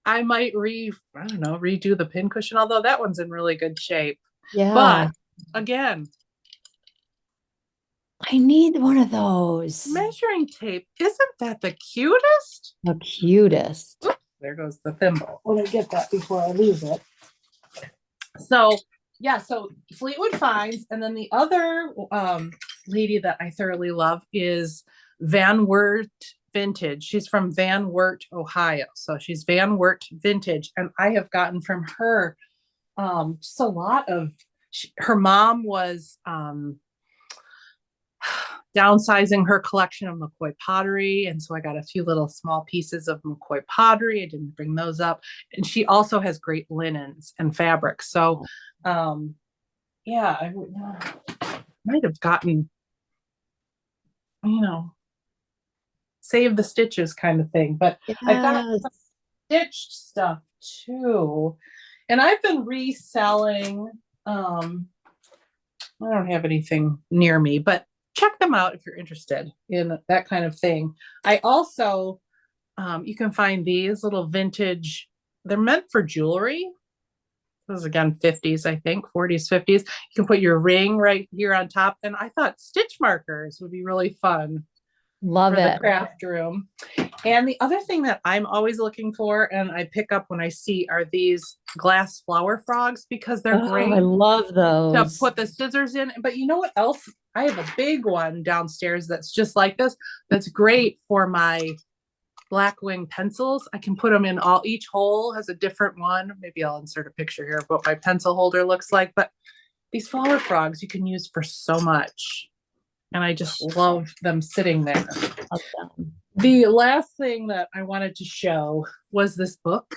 Speaker 1: I might redo the pin cushion, although that one's in really good shape.
Speaker 2: Yeah.
Speaker 1: But again,
Speaker 2: I need one of those.
Speaker 1: Measuring tape. Isn't that the cutest?
Speaker 2: The cutest.
Speaker 1: Oops, there goes the thimble. Let me get that before I lose it. So yeah, so Fleetwood Finds, and then the other lady that I thoroughly love is Van Wert Vintage. She's from Van Wert, Ohio. So she's Van Wert Vintage, and I have gotten from her just a lot of. Her mom was downsizing her collection of McCoy pottery, and so I got a few little small pieces of McCoy pottery. I didn't bring those up, and she also has great linens and fabrics. So yeah, I might have gotten, save the stitches kind of thing, but yes. I've got some stitched stuff too, and I've been reselling. I don't have anything near me, but check them out if you're interested in that kind of thing. I also, you can find these little vintage, they're meant for jewelry. this is again 50s, I think, 40s, 50s. You can put your ring right here on top. And I thought stitch markers would be really fun
Speaker 2: Love
Speaker 1: for the
Speaker 2: it.
Speaker 1: craft room. And the other thing that I'm always looking for and I pick up when I see are these glass flower frogs because they're
Speaker 2: Oh,
Speaker 1: great
Speaker 2: I love
Speaker 1: to
Speaker 2: those.
Speaker 1: put the scissors in. But you know what else? I have a big one downstairs that's just like this. That's great for my black wing pencils. I can put them in all, each hole has a different one. Maybe I'll insert a picture here of what my pencil holder looks like. But these flower frogs you can use for so much. And I just love them sitting there.
Speaker 2: Love them.
Speaker 1: The last thing that I wanted to show was this book.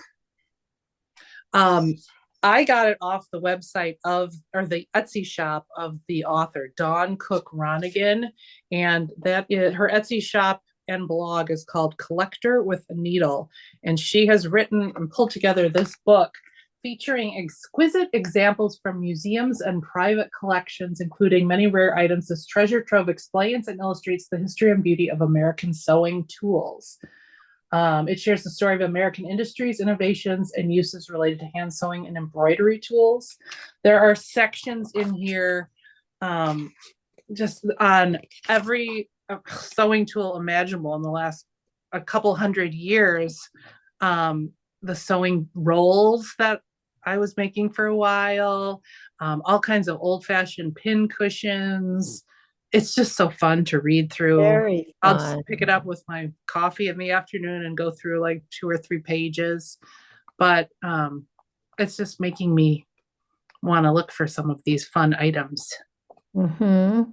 Speaker 1: I got it off the website of, or the Etsy shop of the author, Dawn Cook Ronigan. And that is her Etsy shop and blog is called Collector with a Needle. And she has written and pulled together this book featuring exquisite examples from museums and private collections, including many rare items. This treasure trove explains and illustrates the history and beauty of American sewing tools. It shares the story of American industries, innovations, and uses related to hand sewing and embroidery tools. There are sections in here just on every sewing tool imaginable in the last a couple hundred years. The sewing rolls that I was making for a while, all kinds of old-fashioned pin cushions. It's just so fun to read through.
Speaker 2: Very
Speaker 1: I'll
Speaker 2: fun.
Speaker 1: just pick it up with my coffee in the afternoon and go through like 2 or 3 pages. But it's just making me want to look for some of these fun items.
Speaker 2: Mm-hmm.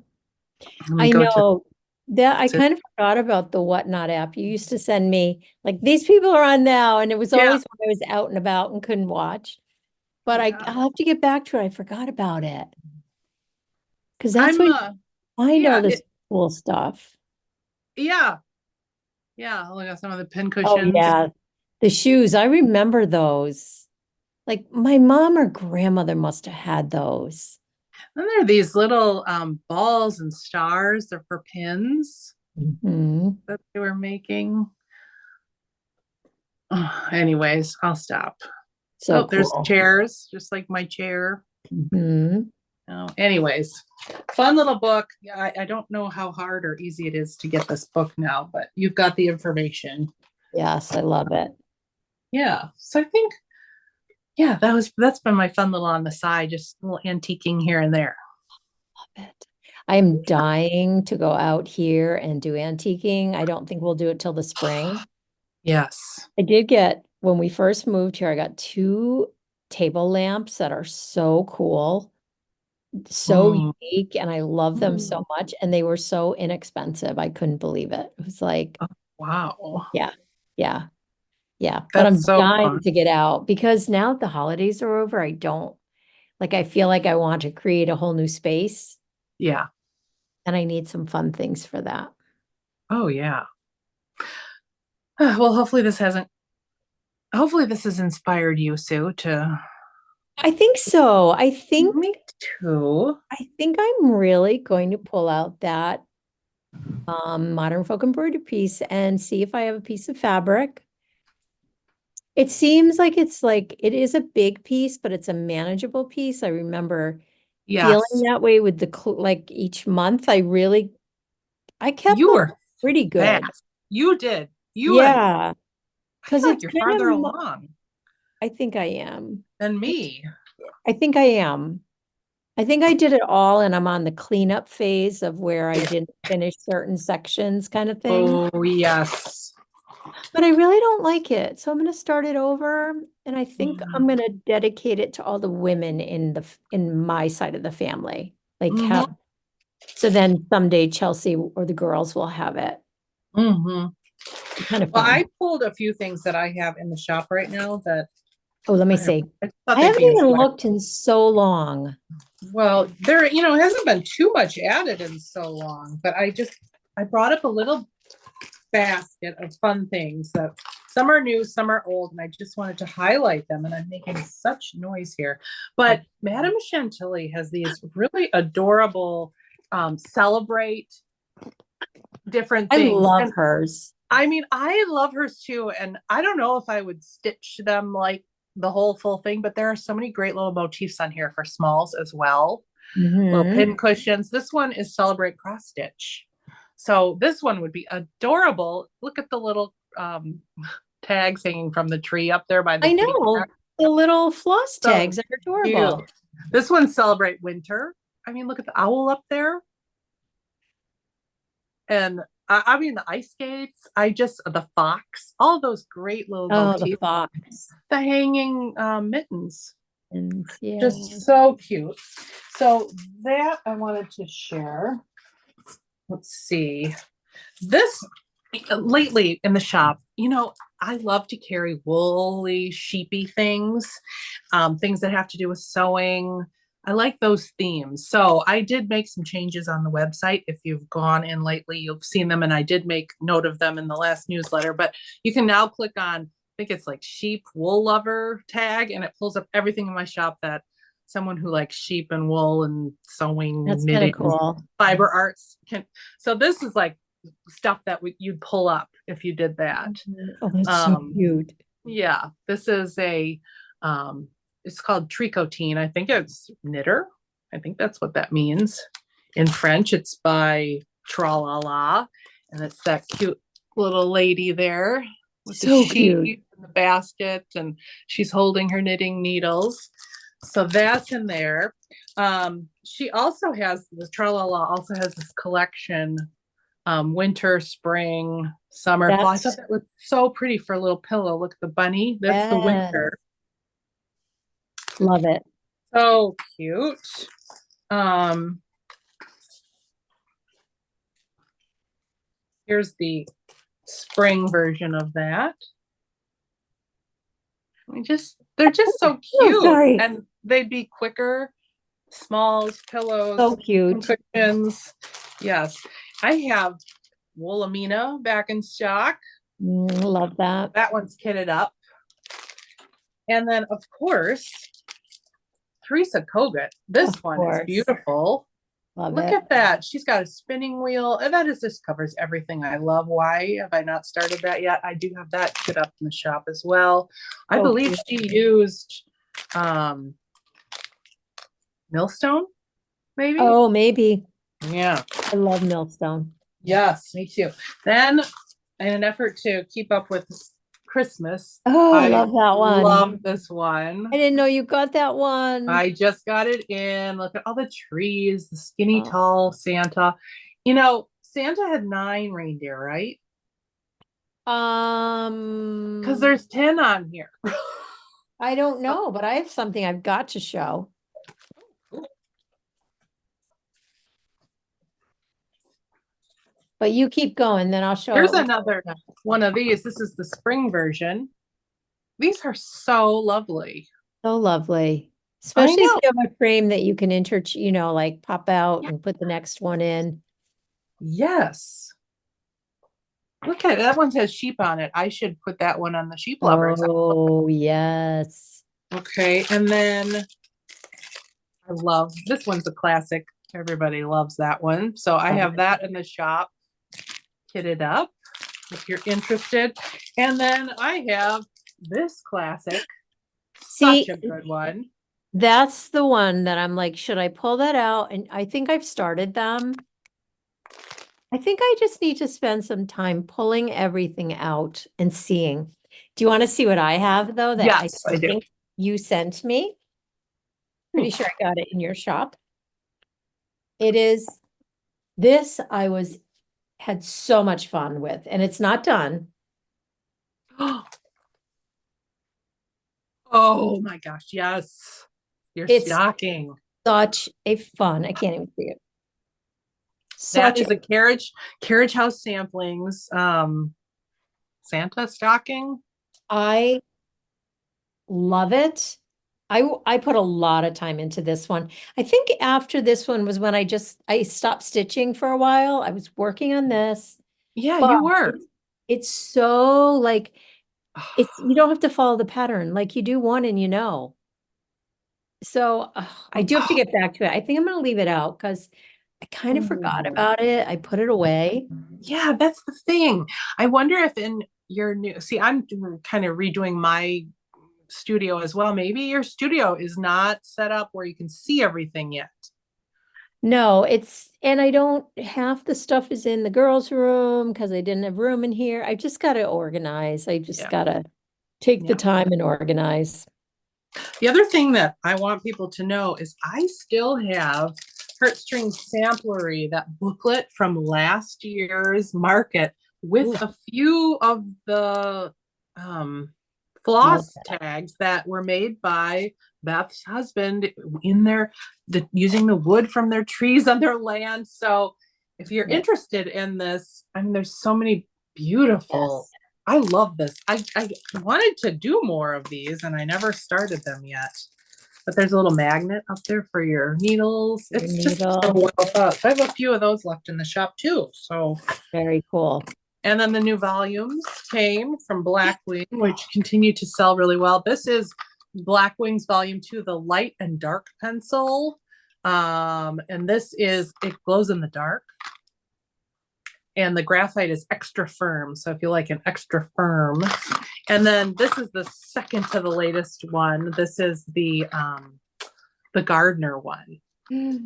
Speaker 1: I
Speaker 2: know that I kind of forgot about the Whatnot app. You used to send me like these people are on now, and it was always when I was out and about and couldn't watch. But I'll have to get back to it. I forgot about it because that's what find all this cool stuff.
Speaker 1: Yeah. Look at some of the pin
Speaker 2: Oh
Speaker 1: cushions.
Speaker 2: yeah, the shoes. I remember those. Like my mom or grandmother must have had those.
Speaker 1: Then there are these little balls and stars. They're for pins that they were making. Oh, anyways, I'll stop.
Speaker 2: So
Speaker 1: cool. There's
Speaker 2: cool.
Speaker 1: chairs, just like my chair. Anyways, fun little book. I don't know how hard or easy it is to get this book now, but you've got the information.
Speaker 2: Yes, I love it.
Speaker 1: Yeah. So I think, that's been my fun little on the side, just a little antiquing here and there.
Speaker 2: Love it. I am dying to go out here and do antiquing. I don't think we'll do it till the spring.
Speaker 1: Yes.
Speaker 2: I did get, when we first moved here, I got 2 table lamps that are so cool, so unique, and I love them so much. And they were so inexpensive. I couldn't believe it. It was like,
Speaker 1: wow.
Speaker 2: Yeah. But
Speaker 1: That's
Speaker 2: I'm
Speaker 1: so
Speaker 2: dying
Speaker 1: fun.
Speaker 2: to get out because now the holidays are over. I feel like I want to create a whole new space.
Speaker 1: Yeah.
Speaker 2: And I need some fun things for that.
Speaker 1: Oh, yeah. Well, hopefully this has inspired you, Sue, to.
Speaker 2: I think so.
Speaker 1: Me too.
Speaker 2: I think I'm really going to pull out that modern folk embroidery piece and see if I have a piece of fabric. It seems like it is a big piece, but it's a manageable piece. I remember feeling that way with each month. I kept
Speaker 1: You
Speaker 2: them
Speaker 1: were
Speaker 2: pretty good.
Speaker 1: fast. You did.
Speaker 2: Yeah.
Speaker 1: Because it's you're farther along.
Speaker 2: I think I am.
Speaker 1: Than me.
Speaker 2: I think I am. I think I did it all, and I'm on the cleanup phase of where I didn't finish certain sections kind of thing.
Speaker 1: Oh, yes.
Speaker 2: But I really don't like it. So I'm going to start it over, and I think I'm going to dedicate it to all the women in my side of the family. So then someday Chelsea or the girls will have it. Kind of fun.
Speaker 1: Well, I pulled a few things that I have in the shop right now that.
Speaker 2: Oh, let me see. I haven't even looked in so long.
Speaker 1: Well, there, it hasn't been too much added in so long, but I brought up a little basket of fun things that some are new, some are old, and I just wanted to highlight them, and I'm making such noise here. But Madame Chantilly has these really adorable celebrate different things.
Speaker 2: I love hers.
Speaker 1: I mean, I love hers too, and I don't know if I would stitch them like the whole full thing, but there are so many great little motifs on here for smalls as well. Little
Speaker 2: Mm-hmm.
Speaker 1: pin cushions. This one is Celebrate Cross Stitch. So this one would be adorable. Look at the little tags hanging from the tree up there by the
Speaker 2: I
Speaker 1: kitty
Speaker 2: know
Speaker 1: cat.
Speaker 2: the little floss
Speaker 1: So
Speaker 2: tags are
Speaker 1: cute.
Speaker 2: adorable.
Speaker 1: This one Celebrate Winter. I mean, look at the owl up there. And I mean, the ice skates, the fox, all those great little
Speaker 2: Oh, the
Speaker 1: motifs,
Speaker 2: fox.
Speaker 1: the hanging mittens,
Speaker 2: And yeah.
Speaker 1: just so cute. So that I wanted to share. Let's see. This lately in the shop, I love to carry woolly, sheepy things, things that have to do with sewing. I like those themes. So I did make some changes on the website. If you've gone in lately, you've seen them, and I did make note of them in the last newsletter. But you can now click on, I think it's like sheep wool lover tag, and it pulls up everything in my shop that someone who likes sheep and wool and sewing,
Speaker 2: That's kind of
Speaker 1: knitting,
Speaker 2: cool.
Speaker 1: fiber arts can. So this is like stuff that you'd pull up if you did that.
Speaker 2: Oh, that's so
Speaker 1: Um,
Speaker 2: cute.
Speaker 1: yeah, this is it's called tricotine. I think it's knitter. I think that's what that means. In French, it's by Tralala, and it's that cute little lady there with the
Speaker 2: So
Speaker 1: sheep
Speaker 2: cute.
Speaker 1: and the basket, and she's holding her knitting needles. So that's in there. She also has, the Tralala also has this collection, winter, spring, summer, fall. I thought
Speaker 2: That's
Speaker 1: that was so pretty for a little pillow. Look at the bunny. That's the
Speaker 2: yes.
Speaker 1: winter.
Speaker 2: Love it.
Speaker 1: So cute. Here's the spring version of that. They're just so
Speaker 2: Oh,
Speaker 1: cute.
Speaker 2: sorry.
Speaker 1: And they'd be quicker, smalls, pillows,
Speaker 2: So cute.
Speaker 1: cushions. Yes. I have Woolamina back in stock.
Speaker 2: Love that.
Speaker 1: That one's kitted up. And then, of course, Teresa Kogut. This
Speaker 2: Of
Speaker 1: one is
Speaker 2: course.
Speaker 1: beautiful.
Speaker 2: Love
Speaker 1: Look
Speaker 2: it.
Speaker 1: at that. She's got a spinning wheel. And just covers everything I love. Why have I not started that yet? I do have that kit up in the shop as well. I
Speaker 2: So
Speaker 1: believe
Speaker 2: cute.
Speaker 1: she used millstone, maybe.
Speaker 2: Oh, maybe.
Speaker 1: Yeah.
Speaker 2: I love Millstone.
Speaker 1: Yes, me too. Then, in an effort to keep up with Christmas,
Speaker 2: Oh, I
Speaker 1: I
Speaker 2: love that one.
Speaker 1: love this one.
Speaker 2: I didn't know you got that one.
Speaker 1: I just got it in. Look at all the trees, the skinny,
Speaker 2: Oh.
Speaker 1: tall Santa. Santa had 9 reindeer, right? Because there's 10 on here.
Speaker 2: I don't know, but I have something I've got to show. But you keep going, then I'll show
Speaker 1: Here's
Speaker 2: it.
Speaker 1: another one of these. This is the spring version. These are so lovely.
Speaker 2: So lovely.
Speaker 1: I
Speaker 2: Especially if
Speaker 1: know.
Speaker 2: you have a frame that you can like pop out and put the next one in.
Speaker 1: Yes. Look at it. That one says sheep on it. I should put that one on the sheep lovers.
Speaker 2: Oh, yes.
Speaker 1: Okay. And then I love this one's a classic. Everybody loves that one. So I have that in the shop kitted up if you're interested. And then I have this classic.
Speaker 2: See,
Speaker 1: Such a good one.
Speaker 2: that's the one that I'm like, should I pull that out? And I think I've started them. I think I just need to spend some time pulling everything out and seeing. Do you want to see what I have though? That
Speaker 1: Yes, I do.
Speaker 2: think you sent me. Pretty sure I got it in your shop. It is this had so much fun with, and it's not done.
Speaker 1: Oh my gosh, yes. Your
Speaker 2: It's
Speaker 1: stocking.
Speaker 2: such a fun. I can't even see it.
Speaker 1: That
Speaker 2: Such
Speaker 1: is a carriage house samplings Santa stocking.
Speaker 2: I love it. I put a lot of time into this one. I think after this one was when I stopped stitching for a while. I was working on this.
Speaker 1: Yeah,
Speaker 2: But
Speaker 1: you were.
Speaker 2: it's so like you don't have to follow the pattern like you do one and So I do have to get back to it. I think I'm going to leave it out because I kind of forgot about it. I put it away.
Speaker 1: Yeah, that's the thing. I wonder if in your new, see, I'm kind of redoing my studio as well. Maybe your studio is not set up where you can see everything yet.
Speaker 2: No, and I don't, half the stuff is in the girls' room because I didn't have room in here. I just got to organize. I just
Speaker 1: Yeah.
Speaker 2: got to take the
Speaker 1: Yeah.
Speaker 2: time and organize.
Speaker 1: The other thing that I want people to know is I still have Heartstring Samplery, that booklet from last year's market with
Speaker 2: Ooh,
Speaker 1: a few of the
Speaker 2: love
Speaker 1: floss
Speaker 2: that.
Speaker 1: tags that were made by Beth's husband in using the wood from their trees on their land. So if you're
Speaker 2: Yeah.
Speaker 1: interested in this, I mean, there's so many beautiful.
Speaker 2: Yes.
Speaker 1: I love this. I wanted to do more of these and I never started them yet. But there's a little magnet up there for your needles.
Speaker 2: Your
Speaker 1: It's just so
Speaker 2: needle.
Speaker 1: well thought. So I have a few of those left in the shop too. So,
Speaker 2: Very cool.
Speaker 1: and then the new volumes came from Blackwing, which continue to sell really well. This is Blackwing's Volume 2, the light and dark pencil. And this is, it glows in the dark. And the graphite is extra firm. So if you like an extra firm. And then this is the second to the latest one. This is the Gardner one.
Speaker 2: I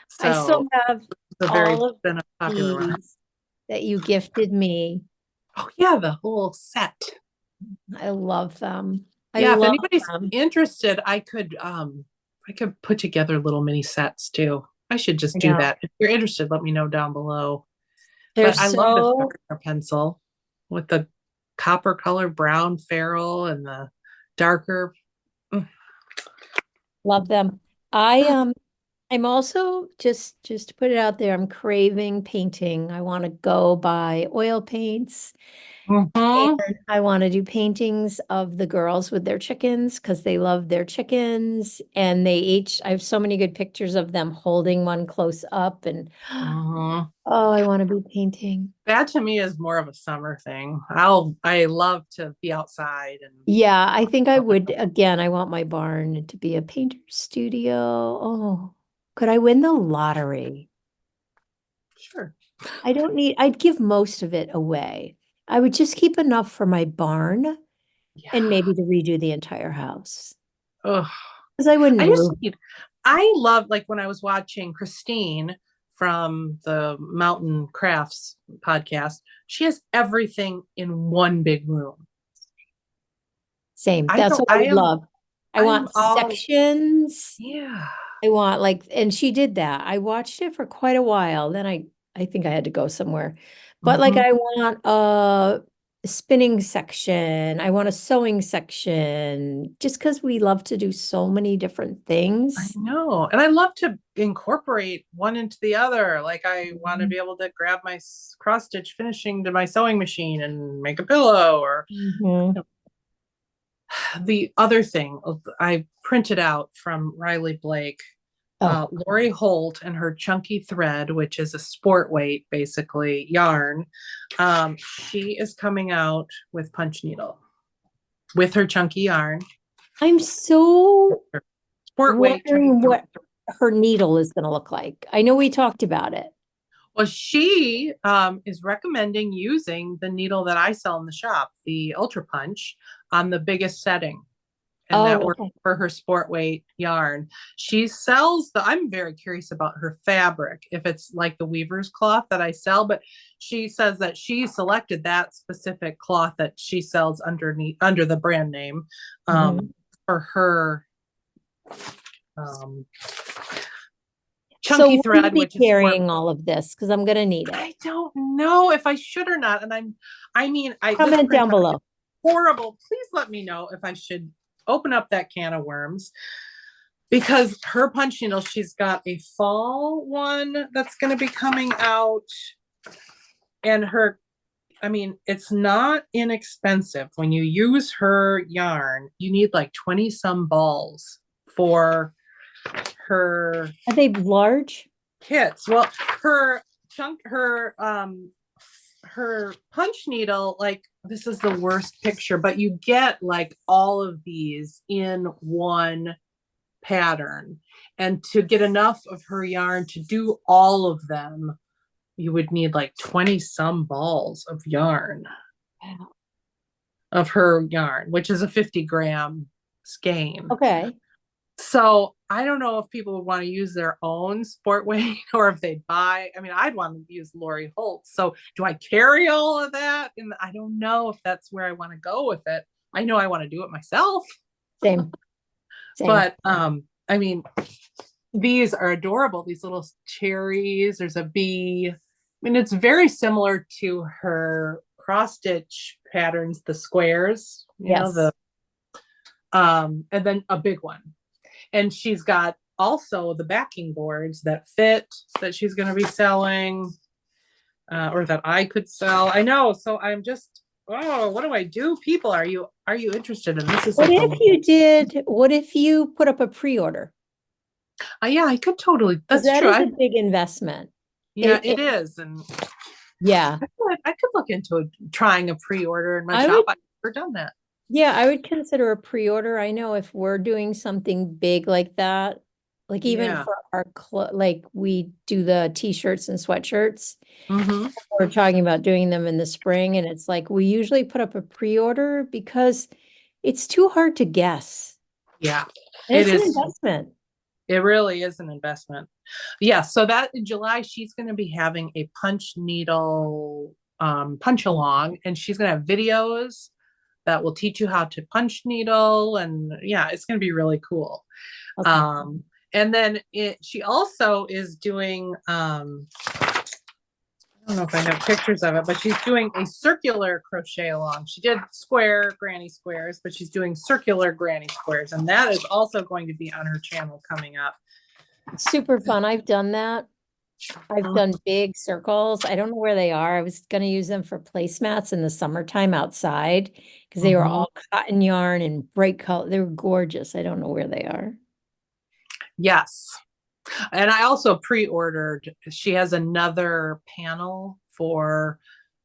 Speaker 2: still
Speaker 1: So
Speaker 2: have
Speaker 1: it's
Speaker 2: all of
Speaker 1: been a popular one.
Speaker 2: these that you gifted me.
Speaker 1: Oh yeah, the whole set.
Speaker 2: I love them. I
Speaker 1: Yeah, if
Speaker 2: love
Speaker 1: anybody's
Speaker 2: them.
Speaker 1: interested, I could put together little mini sets too. I should just
Speaker 2: I
Speaker 1: do
Speaker 2: know.
Speaker 1: that. If you're interested, let me know down below.
Speaker 2: They're
Speaker 1: But I love this
Speaker 2: so
Speaker 1: Gardner pencil with the copper color brown ferrule and the darker.
Speaker 2: love them. I'm also just to put it out there, I'm craving painting. I want to go buy oil paints.
Speaker 1: Mhm.
Speaker 2: And I want to do paintings of the girls with their chickens because they love their chickens. And I have so many good pictures of them holding one close up. And
Speaker 1: Mhm.
Speaker 2: oh, I want to be painting.
Speaker 1: That to me is more of a summer thing. I love to be outside and
Speaker 2: Yeah, I think I would. Again, I want my barn to be a painter studio. Oh, could I win the lottery?
Speaker 1: sure.
Speaker 2: I'd give most of it away. I would just keep enough for my barn
Speaker 1: Yeah.
Speaker 2: and maybe to redo the entire house.
Speaker 1: Ugh.
Speaker 2: Because I wouldn't
Speaker 1: I just
Speaker 2: move.
Speaker 1: need, I love like when I was watching Christine from the Mountain Crafts podcast, she has everything in one big room.
Speaker 2: Same.
Speaker 1: I
Speaker 2: That's
Speaker 1: don't,
Speaker 2: what I would love. I
Speaker 1: I'm
Speaker 2: want
Speaker 1: all,
Speaker 2: sections.
Speaker 1: yeah.
Speaker 2: I want and she did that. I watched it for quite a while. Then I think I had to go somewhere. But like
Speaker 1: Mhm.
Speaker 2: I want a spinning section. I want a sewing section just because we love to do so many different
Speaker 1: I
Speaker 2: things.
Speaker 1: know. And I love to incorporate one into the other. Like I want to be able to grab my cross stitch finishing to my sewing machine and make a pillow or
Speaker 2: Mhm.
Speaker 1: the other thing I printed out from Riley Blake,
Speaker 2: Oh,
Speaker 1: Lori Holt and her chunky thread, which is a sport weight, basically yarn. She is coming out with punch needle with her chunky yarn.
Speaker 2: I'm so
Speaker 1: Sport weight chunky
Speaker 2: wondering
Speaker 1: thread.
Speaker 2: what her needle is going to look like. I know we talked about it.
Speaker 1: Well, she is recommending using the needle that I sell in the shop, the Ultra Punch, on the biggest setting. And that
Speaker 2: Oh,
Speaker 1: works
Speaker 2: okay.
Speaker 1: for her sport weight yarn. She sells I'm very curious about her fabric, if it's like the weaver's cloth that I sell, but she says that she selected that specific cloth that she sells under the brand name
Speaker 2: Mhm.
Speaker 1: for her um,
Speaker 2: So
Speaker 1: chunky
Speaker 2: will you
Speaker 1: thread,
Speaker 2: be
Speaker 1: which is sport.
Speaker 2: carrying all of this? Because I'm going to need it.
Speaker 1: I don't know if I should or not. And this
Speaker 2: Comment down
Speaker 1: printout is
Speaker 2: below.
Speaker 1: horrible. Please let me know if I should open up that can of worms because her punch needle, she's got a fall one that's going to be coming out. And it's not inexpensive. When you use her yarn, you need like 20 some balls for her
Speaker 2: Are they large?
Speaker 1: kits. Well, her chunk, her punch needle, like this is the worst picture, but you get like all of these in one pattern. And to get enough of her yarn to do all of them, you would need like 20 some balls of yarn
Speaker 2: Wow.
Speaker 1: of her yarn, which is a 50 gram skein.
Speaker 2: Okay.
Speaker 1: So I don't know if people would want to use their own sport weight or if they'd buy. I mean, I'd want to use Lori Holt's. So do I carry all of that? And I don't know if that's where I want to go with it. I know I want to do it myself,
Speaker 2: Same. Same.
Speaker 1: but I mean, these are adorable. These little cherries. There's a bee. I mean, it's very similar to her cross stitch patterns, the squares,
Speaker 2: Yes.
Speaker 1: and then a big one. And she's got also the backing boards that fit that she's going to be selling, or that I could sell. I know. So I'm just, oh, what do I do? People, are you interested in this? Is
Speaker 2: What
Speaker 1: like
Speaker 2: what if you put up a pre-order?
Speaker 1: yeah, I could totally.
Speaker 2: Because
Speaker 1: That's
Speaker 2: that
Speaker 1: true.
Speaker 2: is a big investment.
Speaker 1: Yeah, it is. And
Speaker 2: yeah.
Speaker 1: I could look into trying a pre-order in my
Speaker 2: I
Speaker 1: shop.
Speaker 2: would-
Speaker 1: I've never done that.
Speaker 2: Yeah, I would consider a pre-order. I know if we're doing something big like that, like even
Speaker 1: Yeah.
Speaker 2: for our like we do the t-shirts and sweatshirts,
Speaker 1: Mm-hmm.
Speaker 2: we're talking about doing them in the spring, and it's like we usually put up a pre-order because it's too hard to guess.
Speaker 1: Yeah,
Speaker 2: And
Speaker 1: it
Speaker 2: it's an
Speaker 1: is.
Speaker 2: investment.
Speaker 1: It really is an investment. Yeah. So that in July, she's going to be having a punch needle punch along, and she's going to have videos that will teach you how to punch needle. And yeah, it's going to be really cool.
Speaker 2: Okay.
Speaker 1: And then she also is doing, I don't know if I have pictures of it, but she's doing a circular crochet along. She did square granny squares, but she's doing circular granny squares. And that is also going to be on her channel coming up.
Speaker 2: Super fun. I've done that. I've done big circles. I don't know where they are. I was going to use them for placemats in the summertime outside because they were all cotton yarn and bright color. They were gorgeous. I don't know where they are.
Speaker 1: Yes. And I also pre-ordered, she has another panel for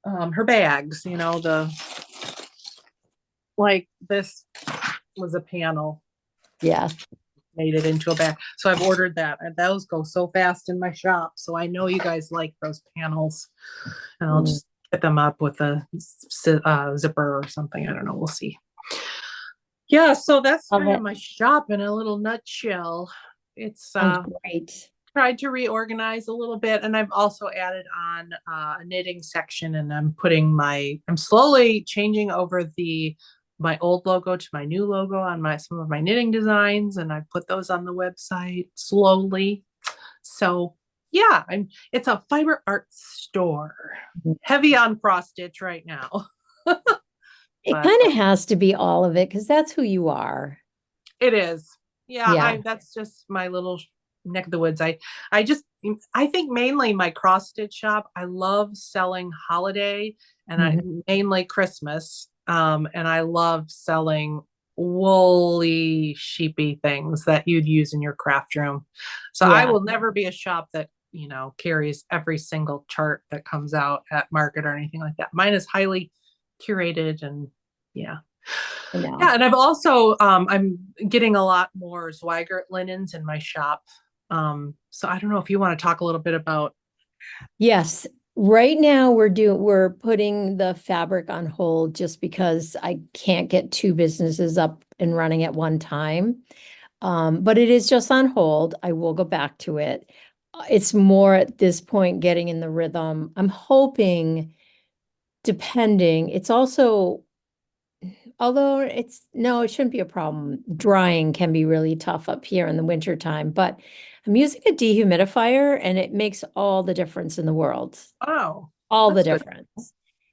Speaker 1: her bags, like this was a panel.
Speaker 2: Yeah.
Speaker 1: Made it into a bag. So I've ordered that. And those go so fast in my shop. So I know you guys like those panels. And I'll just get them up with a zipper or something. I don't know. We'll see. Yeah, so that's kind of my shop in a little nutshell. It's
Speaker 2: great.
Speaker 1: Tried to reorganize a little bit, and I've also added on a knitting section, and I'm slowly changing over my old logo to my new logo on some of my knitting designs, and I put those on the website slowly. So yeah, it's a fiber arts store, heavy on cross stitch right now.
Speaker 2: It kind of has to be all of it because that's who you are.
Speaker 1: It is. Yeah. That's just my little neck of the woods. I think mainly my cross stitch shop, I love selling holiday and mainly Christmas. And I love selling woolly sheepy things that you'd use in your craft room. So I will never be a shop that, carries every single chart that comes out at market or anything like that. Mine is highly curated and yeah. Yeah, and I've also I'm getting a lot more Zweigart linens in my shop. So I don't know if you want to talk a little bit about.
Speaker 2: Yes. Right now we're putting the fabric on hold just because I can't get two businesses up and running at one time. But it is just on hold. I will go back to it. It's more at this point getting in the rhythm. I'm hoping, depending, it's also, although it shouldn't be a problem. Drying can be really tough up here in the winter time, but I'm using a dehumidifier and it makes all the difference in the world.
Speaker 1: Oh,
Speaker 2: all the difference. Good.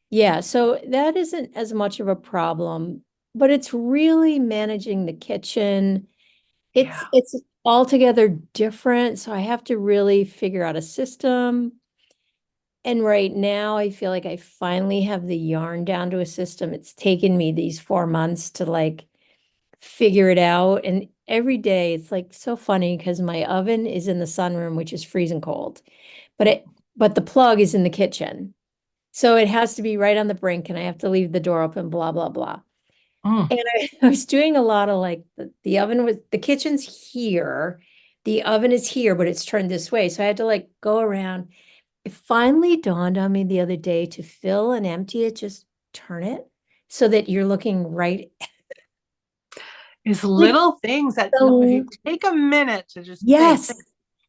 Speaker 2: Yeah, so that isn't as much of a problem, but it's really managing the kitchen. It's altogether different, so I have to really figure out a system. And right now, I feel like I finally have the yarn down to a system. It's taken me these 4 months to figure it out. And every day it's so funny because my oven is in the sunroom, which is freezing cold, but the plug is in the kitchen. So it has to be right on the brink and I have to leave the door open, blah, blah, blah. And I was doing a lot of the kitchen's here, the oven is here, but it's turned this way. So I had to go around. It finally dawned on me the other day to fill and empty it, just turn it so that you're looking right.
Speaker 1: It's
Speaker 2: Like
Speaker 1: little things that, if you
Speaker 2: the
Speaker 1: take a minute to just
Speaker 2: yes.
Speaker 1: think,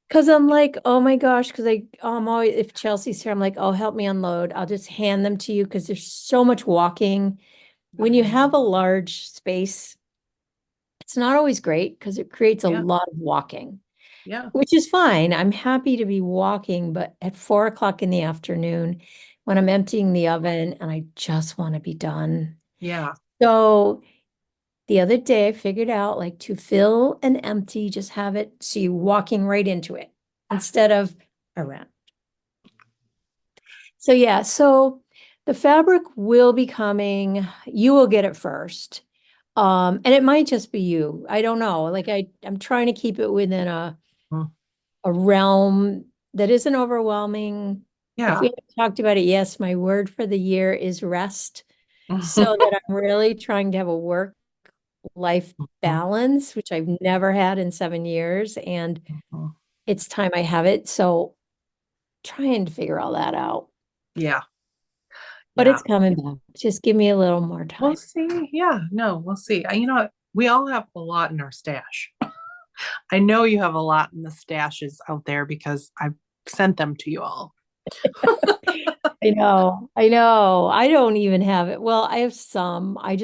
Speaker 2: Because I'm like, oh my gosh, because I'm always, if Chelsea's here, I'm like, oh, help me unload. I'll just hand them to you because there's so much walking. When you have a large space, it's not always great because it creates a
Speaker 1: yeah,
Speaker 2: lot of walking,
Speaker 1: yeah,
Speaker 2: which is fine. I'm happy to be walking, but at 4 o'clock in the afternoon, when I'm emptying the oven and I just want to be done.
Speaker 1: yeah.
Speaker 2: So the other day I figured out like to fill and empty, just have it so you walking right into it instead of around. So yeah, so the fabric will be coming. You will get it first. And it might just be you. I don't know. Like I'm trying to keep it within
Speaker 1: Mm.
Speaker 2: a realm that isn't overwhelming. If
Speaker 1: Yeah.
Speaker 2: we haven't talked about it, yes, my word for the year is rest. So that I'm really trying to have a work-life balance, which I've never had in 7 years, and it's time I have it. So trying to figure all that out.
Speaker 1: Yeah,
Speaker 2: But
Speaker 1: yeah.
Speaker 2: it's coming back. Just give me a little more
Speaker 1: We'll
Speaker 2: time.
Speaker 1: see. Yeah, no, we'll see. You know what? We all have a lot in our stash. I know you have a lot in the stashes out there because I've sent them to you all.
Speaker 2: I know. I know. I don't even have it. Well, I have some. I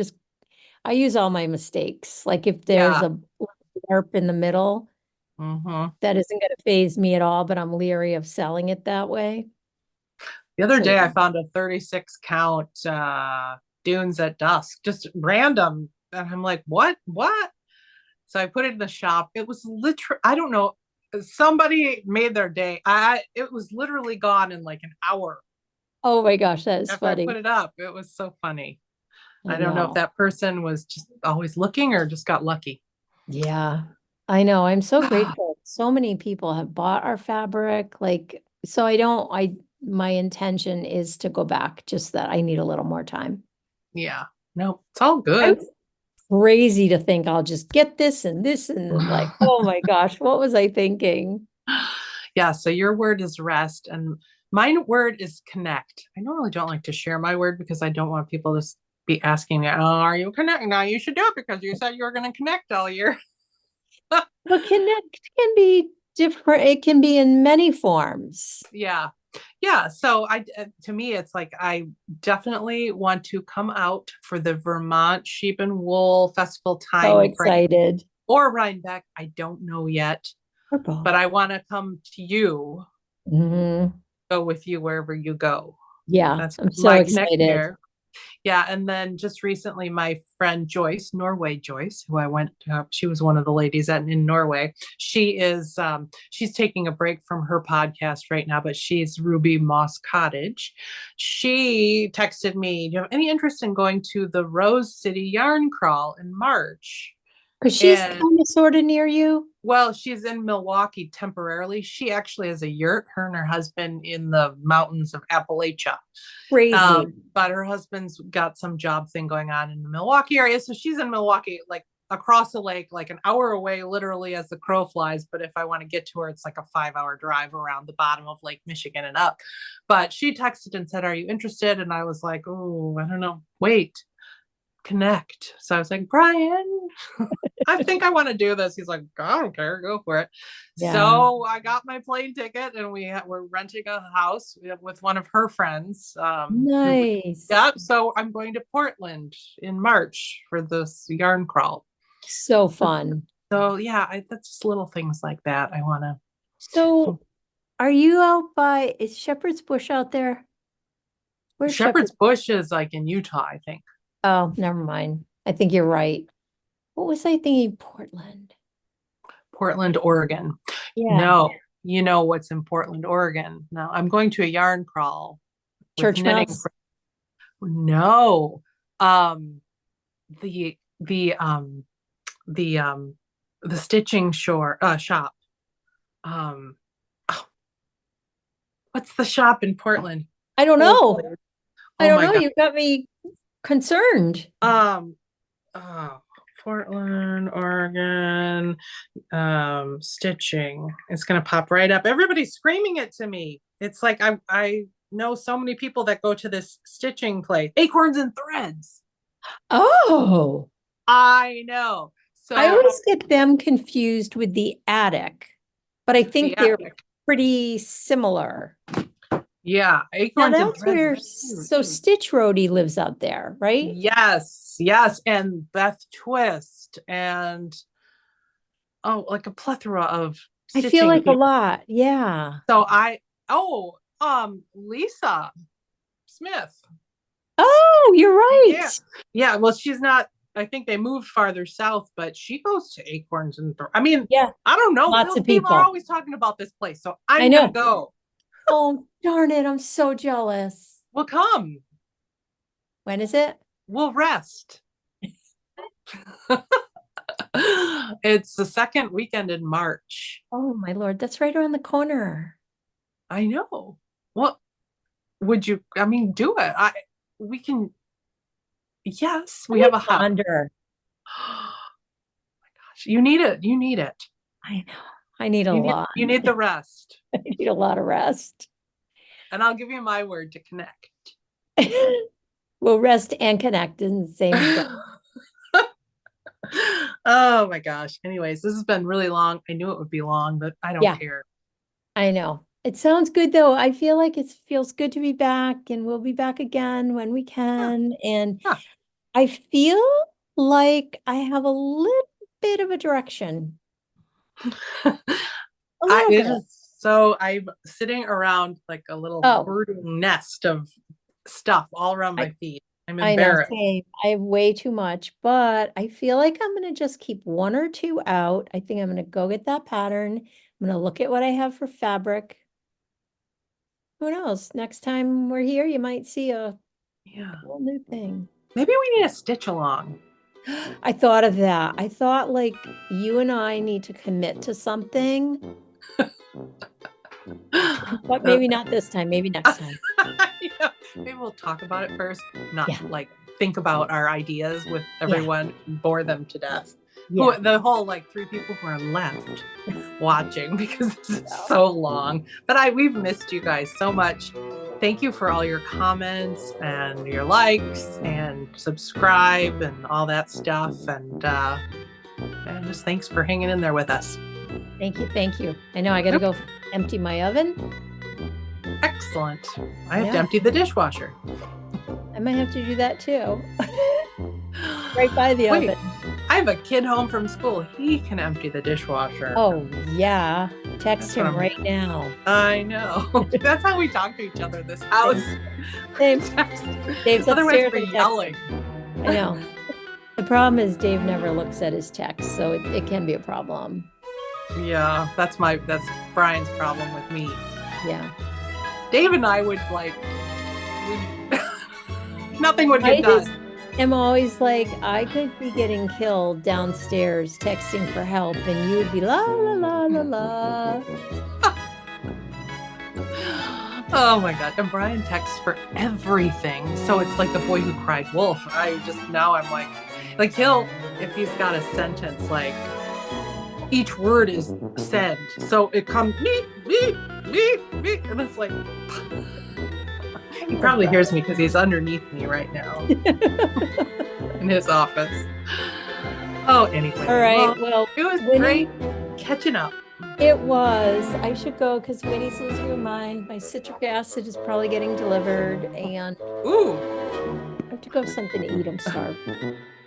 Speaker 2: use all my mistakes. Like if there's
Speaker 1: Yeah.
Speaker 2: a warp in the middle,
Speaker 1: Hmm.
Speaker 2: that isn't going to phase me at all, but I'm leery of selling it that way.
Speaker 1: The other
Speaker 2: So
Speaker 1: day I
Speaker 2: yeah.
Speaker 1: found a 36 count Dunes at Dusk, just random. And I'm like, what? What? So I put it in the shop. It was literally, I don't know, somebody made their day. It was literally gone in like an hour
Speaker 2: Oh my gosh, that is
Speaker 1: after I
Speaker 2: funny.
Speaker 1: put it up. It was so funny.
Speaker 2: I
Speaker 1: I don't know if
Speaker 2: know.
Speaker 1: that person was just always looking or just got lucky.
Speaker 2: Yeah. I know. I'm so grateful. So many people have bought our fabric. Like, so my intention is to go back, just that I need a little more time.
Speaker 1: Yeah. No, it's all
Speaker 2: I
Speaker 1: good.
Speaker 2: was crazy to think I'll just get this and then like, oh my gosh, what was I thinking?
Speaker 1: Yeah, so your word is rest and my word is connect. I normally don't like to share my word because I don't want people to be asking me, oh, are you connecting? Now you should do it because you said you were going to connect all year.
Speaker 2: But connect can be different. It can be in many forms.
Speaker 1: Yeah. Yeah. So to me, it's like, I definitely want to come out for the Vermont Sheep and Wool Festival
Speaker 2: So
Speaker 1: time frame
Speaker 2: excited.
Speaker 1: or Rhinebeck. I don't know yet,
Speaker 2: Or both.
Speaker 1: but I want to come to you,
Speaker 2: Mhm.
Speaker 1: go with you wherever you go.
Speaker 2: Yeah,
Speaker 1: That's
Speaker 2: I'm so
Speaker 1: my connect
Speaker 2: excited.
Speaker 1: there. Yeah, and then just recently, my friend Joyce, Norway Joyce, who I went to, she was one of the ladies in Norway. She's taking a break from her podcast right now, but she's Ruby Moss Cottage. She texted me, "Do you have any interest in going to the Rose City Yarn Crawl in March?"
Speaker 2: Because she's
Speaker 1: And
Speaker 2: kind of sort of near you.
Speaker 1: well, she's in Milwaukee temporarily. She actually has a yurt, her and her husband in the mountains of Appalachia.
Speaker 2: Crazy.
Speaker 1: But her husband's got some job thing going on in the Milwaukee area. So she's in Milwaukee, like across the lake, like an hour away, literally as the crow flies. But if I want to get to her, it's like a 5 hour drive around the bottom of Lake Michigan and up. But she texted and said, "Are you interested?" And I was like, "Oh, I don't know. Wait, connect." So I was like, "Brian, I think I want to do this." He's like, "I don't care, go for it."
Speaker 2: Yeah.
Speaker 1: So I got my plane ticket and we're renting a house with one of her friends.
Speaker 2: Nice.
Speaker 1: Yeah, so I'm going to Portland in March for this yarn crawl.
Speaker 2: So fun.
Speaker 1: So yeah, that's just little things like that. I want to.
Speaker 2: So are you out by, is Shepherd's Bush out there? Where's
Speaker 1: Shepherd's
Speaker 2: Shepherd?
Speaker 1: Bush is like in Utah, I think.
Speaker 2: Oh, never mind. I think you're right. What was I thinking? Portland.
Speaker 1: Portland, Oregon.
Speaker 2: Yeah.
Speaker 1: No, you know what's in Portland, Oregon. No, I'm going to a yarn crawl with
Speaker 2: Church
Speaker 1: knitting.
Speaker 2: Mouse.
Speaker 1: No, um, the the um the stitching shop. Um, oh, what's the shop in Portland?
Speaker 2: I don't
Speaker 1: Oh,
Speaker 2: know. I
Speaker 1: oh
Speaker 2: don't
Speaker 1: my
Speaker 2: know.
Speaker 1: God.
Speaker 2: You got me concerned.
Speaker 1: Um, oh, Portland, Oregon, stitching. It's gonna pop right up. Everybody's screaming it to me. It's like I know so many people that go to this stitching place. Acorns and Threads.
Speaker 2: Oh,
Speaker 1: I know. So
Speaker 2: I always get them confused with the attic, but I
Speaker 1: the
Speaker 2: think they're
Speaker 1: attic.
Speaker 2: pretty similar.
Speaker 1: Yeah,
Speaker 2: Now
Speaker 1: acorns and
Speaker 2: that's
Speaker 1: threads
Speaker 2: where,
Speaker 1: is huge.
Speaker 2: so Stitch Roadie lives out there, right?
Speaker 1: Yes, yes, and Beth Twist and like a plethora of
Speaker 2: I feel
Speaker 1: stitching
Speaker 2: like a
Speaker 1: people.
Speaker 2: lot. Yeah.
Speaker 1: So Lisa Smith.
Speaker 2: Oh, you're
Speaker 1: Yeah.
Speaker 2: right.
Speaker 1: Yeah, well, she's not, I think they moved farther south, but she goes to Acorns and I mean,
Speaker 2: Yeah.
Speaker 1: I don't know.
Speaker 2: Lots of
Speaker 1: People are
Speaker 2: people.
Speaker 1: always talking about this place, so
Speaker 2: I
Speaker 1: I'm gonna
Speaker 2: know.
Speaker 1: go.
Speaker 2: Oh, darn it. I'm so jealous.
Speaker 1: We'll come.
Speaker 2: When is it?
Speaker 1: We'll rest. It's the second weekend in March.
Speaker 2: Oh, my Lord. That's right around the corner.
Speaker 1: I know. Well, would you, I mean, do it. We can, yes, we have a house.
Speaker 2: Wander.
Speaker 1: You need it. You need it.
Speaker 2: I know. I need a lot.
Speaker 1: You need the rest.
Speaker 2: I need a lot of rest.
Speaker 1: And I'll give you my word to connect.
Speaker 2: We'll rest and connect in the same day.
Speaker 1: Oh my gosh. Anyways, this has been really long. I knew it would be long, but I don't care.
Speaker 2: I know. It sounds good though. I feel like it feels good to be back, and we'll be back again when we can. And
Speaker 1: Yeah.
Speaker 2: I feel like I have a little bit of a direction. A little bit.
Speaker 1: So I'm sitting around like a little birding nest of stuff all around my feet. I'm embarrassed.
Speaker 2: I know, same. I have way too much, but I feel like I'm going to just keep one or two out. I think I'm going to go get that pattern. I'm going to look at what I have for fabric. Who knows? Next time we're here, you might see a whole new thing.
Speaker 1: Maybe we need a stitch along.
Speaker 2: I thought of that. I thought like you and I need to commit to something. But maybe not this time, maybe next time.
Speaker 1: Maybe we'll talk about it first, not like think about our ideas with everyone, bore them to death. The whole like 3 people who are left watching because this is so long. But we've missed you guys so much. Thank you for all your comments and your likes and subscribe and all that stuff. And just thanks for hanging in there with us.
Speaker 2: Thank you. Thank you. I know I got to go empty my oven.
Speaker 1: Excellent. I have to empty the dishwasher.
Speaker 2: I might have to do that too. Right by the oven.
Speaker 1: I have a kid home from school. He can empty the dishwasher.
Speaker 2: Oh, yeah. Text him right now.
Speaker 1: I know. That's how we talk to each other in this house.
Speaker 2: Dave's
Speaker 1: Otherwise, we're yelling.
Speaker 2: I know. The problem is Dave never looks at his text, so it can be a problem.
Speaker 1: Yeah, that's Brian's problem with me.
Speaker 2: Yeah.
Speaker 1: Dave and I would nothing would get done.
Speaker 2: I'm always like, I could be getting killed downstairs texting for help, and you would be la la la la la.
Speaker 1: Oh my God. And Brian texts for everything. So it's like the boy who cried wolf. I'm like if he's got a sentence, like each word is said. So it comes me, and it's like, he probably hears me because he's underneath me right now in his office. Oh, anyway.
Speaker 2: All right. Well,
Speaker 1: it was great catching up.
Speaker 2: It was. I should go because Winnie's losing her mind. My citric acid is probably getting delivered, and I have to go have something to eat. I'm starved.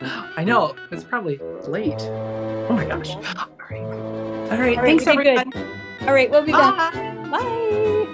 Speaker 1: I know. It's probably late. Oh my gosh. All right. Thanks, everyone.
Speaker 2: All right. We'll be back.
Speaker 1: Bye.
Speaker 2: Bye.